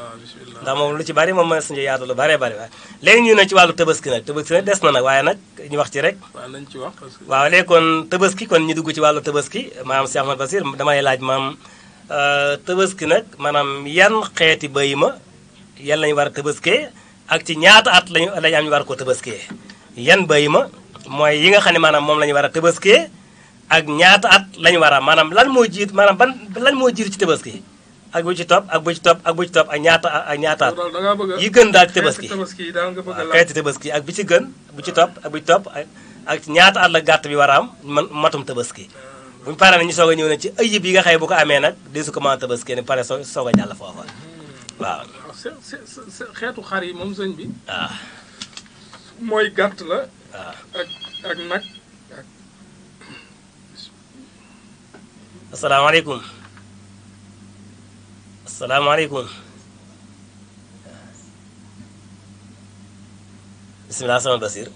ndax moom lu ci bari moom mën suñu yaatu lu bari waaye léegi ñu ne ci wàllu tabaski nag des na nag waaye nag ñu wax ci rek nañ ci wax waaw léegi kon tabaski kon ñu dugg ci wàllu tabaski maanaam Cheikh Ahmadou Bassir damay laaj maam tabaski nag maanaam yan xeeti bëy ma yan lañu war a tabaskee ak ci ñaata at lañu am ñu war koo tabaskee yan bëy ma mooy yi nga xam ne maanaam moom la ñu war a tabaskee ak ñaata at la ñu war a maanaam lan moo jiit maanaam lan moo jiitu ci tabaski ak bu ci topp ak bu ci topp ak bu ci topp ak ñaata at yi gën daal ci tabaski xeeti tabaski ak bi ci gën bu ci topp ak bu ci topp ak ñaata at la gàtt bi war a am matum tabaski bu ñu paree nag ñu soog a ñëw ne ci ayib yi nga xëy bu ko amee nag di su ko mën a tabaskee ne pare soog a jàll foofa waaw xeetu xar yi moom sëñ bi mooy gàtt la waaw ak nag ak asalaamaaleykum asalaamaaleykum bisimilah sama Basir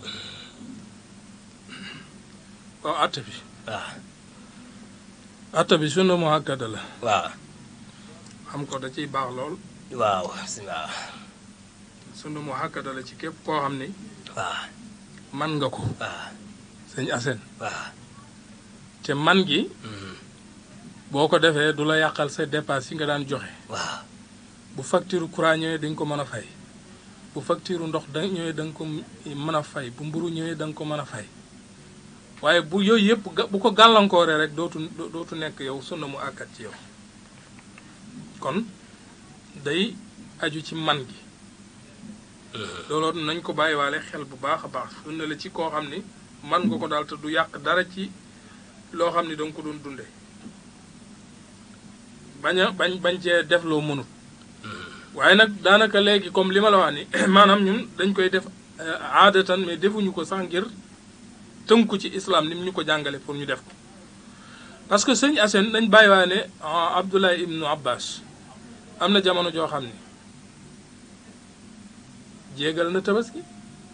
waaw atte bi waaw atte bi sunna mu hakkada la waaw xam ko da ciy baax lool waaw bisimilah sunna mu hakkada la ci képp koo xam ni waaw man nga ko waaw sëñ Assane waaw te man gi boo ko defee du la yàqal sa dépense yi nga daan joxe waaw bu facture courant ñëwee dañ ko mën a fay bu facture ndox da ñëwee da nga ko mën a fay bu mburu ñëwee da nga ko mën a fay waaye bu yooyu yëpp bu ko gàllankooree rek dootu nekk yow sunna mu àkkat ci yow kon day aju ci man gi loolu nañ ko bàyyiwaale xel bu baax a baax sunna la ci koo xam ni man nga ko daal te du yàq dara ci loo xam ni danga ko doon dunde bañ cee def loo mënut waaye nag daanaka léegi comme li ma la wax ni maanaam ñun dañ koy def aadatan mais defuñu ko sax ngir tënku ci islam ni mu ñu ko jàngale pour ñu def ko parce que sëñ Assane dañ bàyyiwaale ne Abdullah ibnu Abbas am na jamono joo xam ni jéegal na tabaski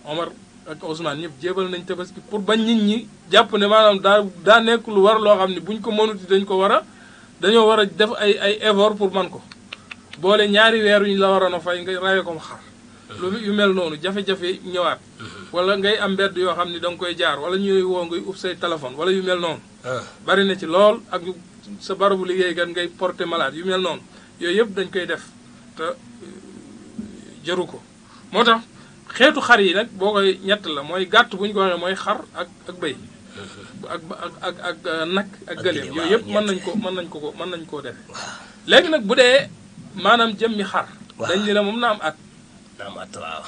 Omar ak Ousmane ñëpp jéebal nañ tabaski pour bañ nit ñi jàpp ne maanaam daa nekk lu war loo xam ne buñ ko mënuti dañoo war a def ay effort pour man ko boole ñaari weer yu ñu la waroon a fay nga rawe ko xar loolu yu mel noonu jafe-jafe ñëwaat wala ngay am mbedd yoo xam ne da nga koy jaar wala ñuy woo ngay ub say téléphone wala yu mel noonu bari na ci lool ak sa barabu liggéeykat ngay porter malade yu mel noonu yooyu yëpp dañ koy def te jaru ko moo tax xeetu xar yi nag boo koy ñett la mooy gàtt bu ñu ko waxee mooy xar ak bëy ak nag ak gëléem yooyu yëpp mën nañ koo def léegi nag bu dee maanaam jëmmi xar dañ ni la moom na am at waaw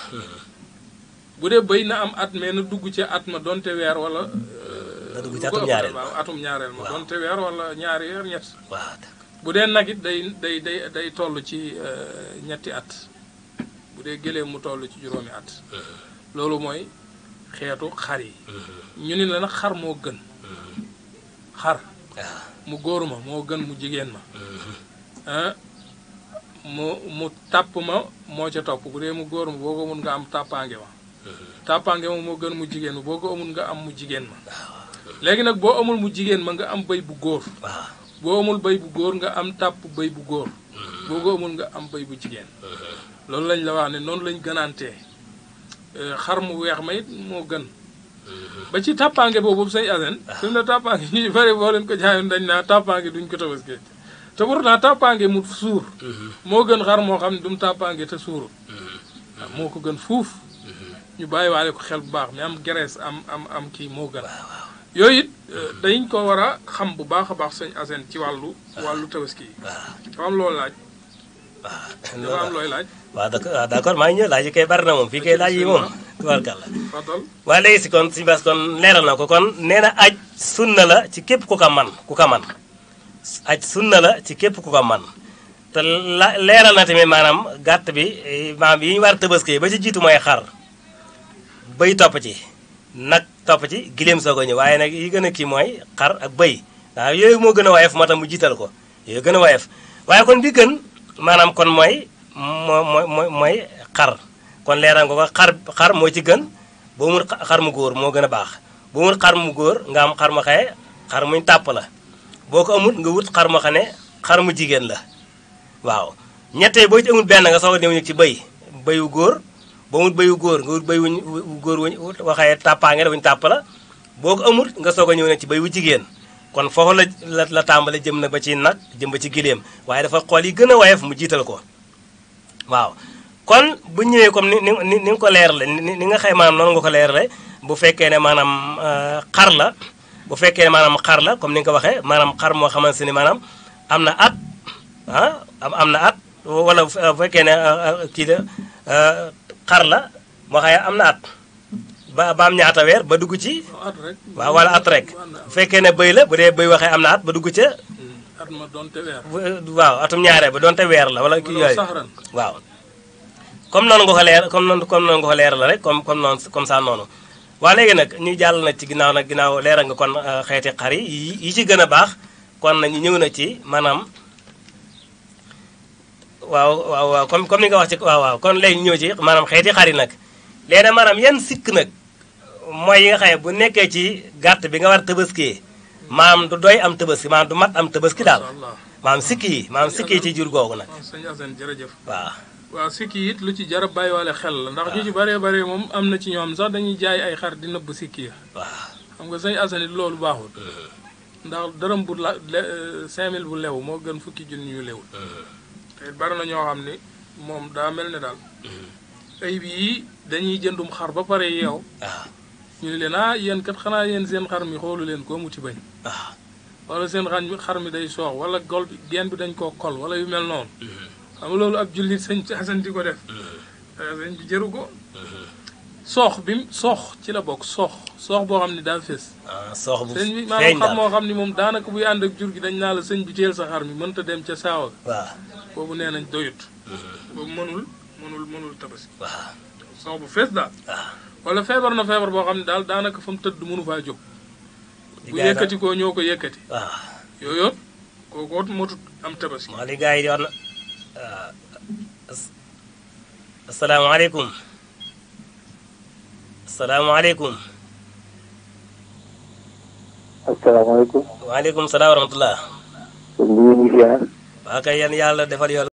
bu dee bëy na am at mais na dugg ci at ma donte weer wala na dugg ci atum ñaareel waaw atum ñaareel ma donte weer wala ñaari weer ñett waaw bu dee nag it day toll ci ñetti at bu dee gëléem mu toll ci juróomi at loolu mooy xeetu xar yi ñu ni la nag xar moo gën xar mu góor ma moo gën mu jigéen ma mu tàpp ma moo ca topp bu dee mu góor ma boo ko mun nga am tàppaange ma tàppaange ma moo gën mu jigéen ma boo ko amul nga am mu jigéen ma léegi nag boo amul mu jigéen ma nga am bëy bu góor boo amul bëy bu góor nga am tàpp bëy bu góor boo ko amul nga am bëy bu jigéen loolu lañ la wax ne noonu lañ gënaantee xar mu weex ma it moo gën ba ci tàppaange boobu say Assane fi mu ne tàppaange ñu bari boo leen ko jaayoon dañ naa tàppaange duñ ko tabaski te pourtant tàppaange mu suur moo gën xar moo xam ne du mu tàppaange te suurul waaw moo ko gën fuuf ñu bàyyiwaale ko xel bu baax mi am graisse am kii moo gën yooyu it dañ ko war a xam bu baax a baax sëñ Assane ci wàllu tabaski yi dafa am loolu laaj dafa am looy laaj waaw d'accord maa ngi ñëw laaj yi kay bari na moom fii kay laaj yi moom tubarkàlla waaw léegi si kon suñu bas kon leeral na ko kon nee na aj sunna la ci képp ku ko man aj sunna la ci képp ku ko man te leeral na tamit maanaam gàtt bi maanaam yi ñu war a tëbaskee ba ci jiitu mooy xar bëy topp ci nag topp ci giléem soo ko ñëw waaye nag yi gën a kii mooy xar ak bëy waaw yooyu moo gën a woyof moo tax mu jiital ko yooyu gën a woyof waaye kon bi gën maanaam kon mooy xar kon leeral nga ko xar moo ci gën boo mun xar mu góor moo gën a baax boo mun xar mu góor nga am xar ma xaye xar muñ tàpp la boo ko amul nga wut xar ma xam ne xar mu jigéen la waaw ñettee boo ci amul benn nga soog a ñëw ci bëyu góor boo amul bëyu góor nga wut bëy wu góor wuñ waxee tàppaange la wuñu tàpp la boo ko amul nga soog a ñëw nag ci bëy wu jigéen kon foofu la tàmbale jëm na ba ci nag jëm ba ci giléem waaye dafa xool yi gën a woyof mu jiital ko waaw kon bu ñëwee comme ni nga ko leerale ni nga xëy maanaam noonu nga ko leerale bu fekkee ne maanaam xar la bu fekkee ne maanaam xar la comme ni nga ko waxee maanaam xar moo xamante ni maanaam am na at am na at wala bu fekkee ne kii la xar la moo xëy am na at ba am ñaata weer ba dugg ci waaw wala at rek bu fekkee ne bëy la bu dee bëy waxee am na at ba dugg ca at ma doonte weer waaw atum ñaareel ba doonte weer la wala kii yooyu waaw comme noonu nga ko leer comme noonu nga ko leer la rek comme noonu comme ça noonu waa léegi nag ñu jàll nag ci ginnaaw leeral nga kon xeeti xar yi ci gën a baax kon ñu ñëw na ci maanaam waaw comme ni nga wax ci waaw kon léegi ñëw ci maanaam xeeti xar yi nag léegi maanaam yan sikk nag mooy yi nga xam ne bu nekkee ci gàtt bi nga war tëbaskee maam du doy am tëbaski maam du mat am tëbaski daal maam sikki yi ci jur googu nag. sëñ Assane jërëjëf. waaw sikki it lu ci jarab bàyyiwaale xel la ndax ñu ci bëree bëri moom am na ci ñoom sax dañuy jaay ay xar di nëbb sikki ya. waaw xam nga sëñ Assane it loolu baaxul. ndax dërëm bu 5000 bu lew moo gën fukki junni yu lewul. te bari na ñoo xam ni moom daa mel ne daal. ay bii dañuy jëndum xar ba pare yeew. ñu ne leen yéen kat xanaa yéen seen xar mi xoolu leen ko mu ci bañ. wala seen xar mi day soox wala gol bi geen bi dañ koo kol wala yu mel noonu. xam nga loolu ab jullit sëñ Assane di ko def. sëñ bi jëru ko. soox ci la bokk soox boo xam ne daa fees. soox bu sëñ bi maanaam xar moo xam ni moom daanaka buy ànd ak jur gi dañ naa la sëñ bi teel sa xar mi mënta dem ca saawa. waaw boobu nee nañ doyut. boobu mënul tabaski. waaw soox bu fees daal. wala feebar na feebar boo xam ne daal daanaka fa mu tëdd mënu faa jóg. bu yëkkati koo ñoo ko yëkkati. waaw yooyu kooku motut am tabaski. maa li gars yi di wax na asalaamaaleykum. asalaamaaleykum. asalaamaaleykum. waaleykum salaam wa rahmatulah. sëñ bi ñu ngi ziar. waa kay yan yàlla defal yool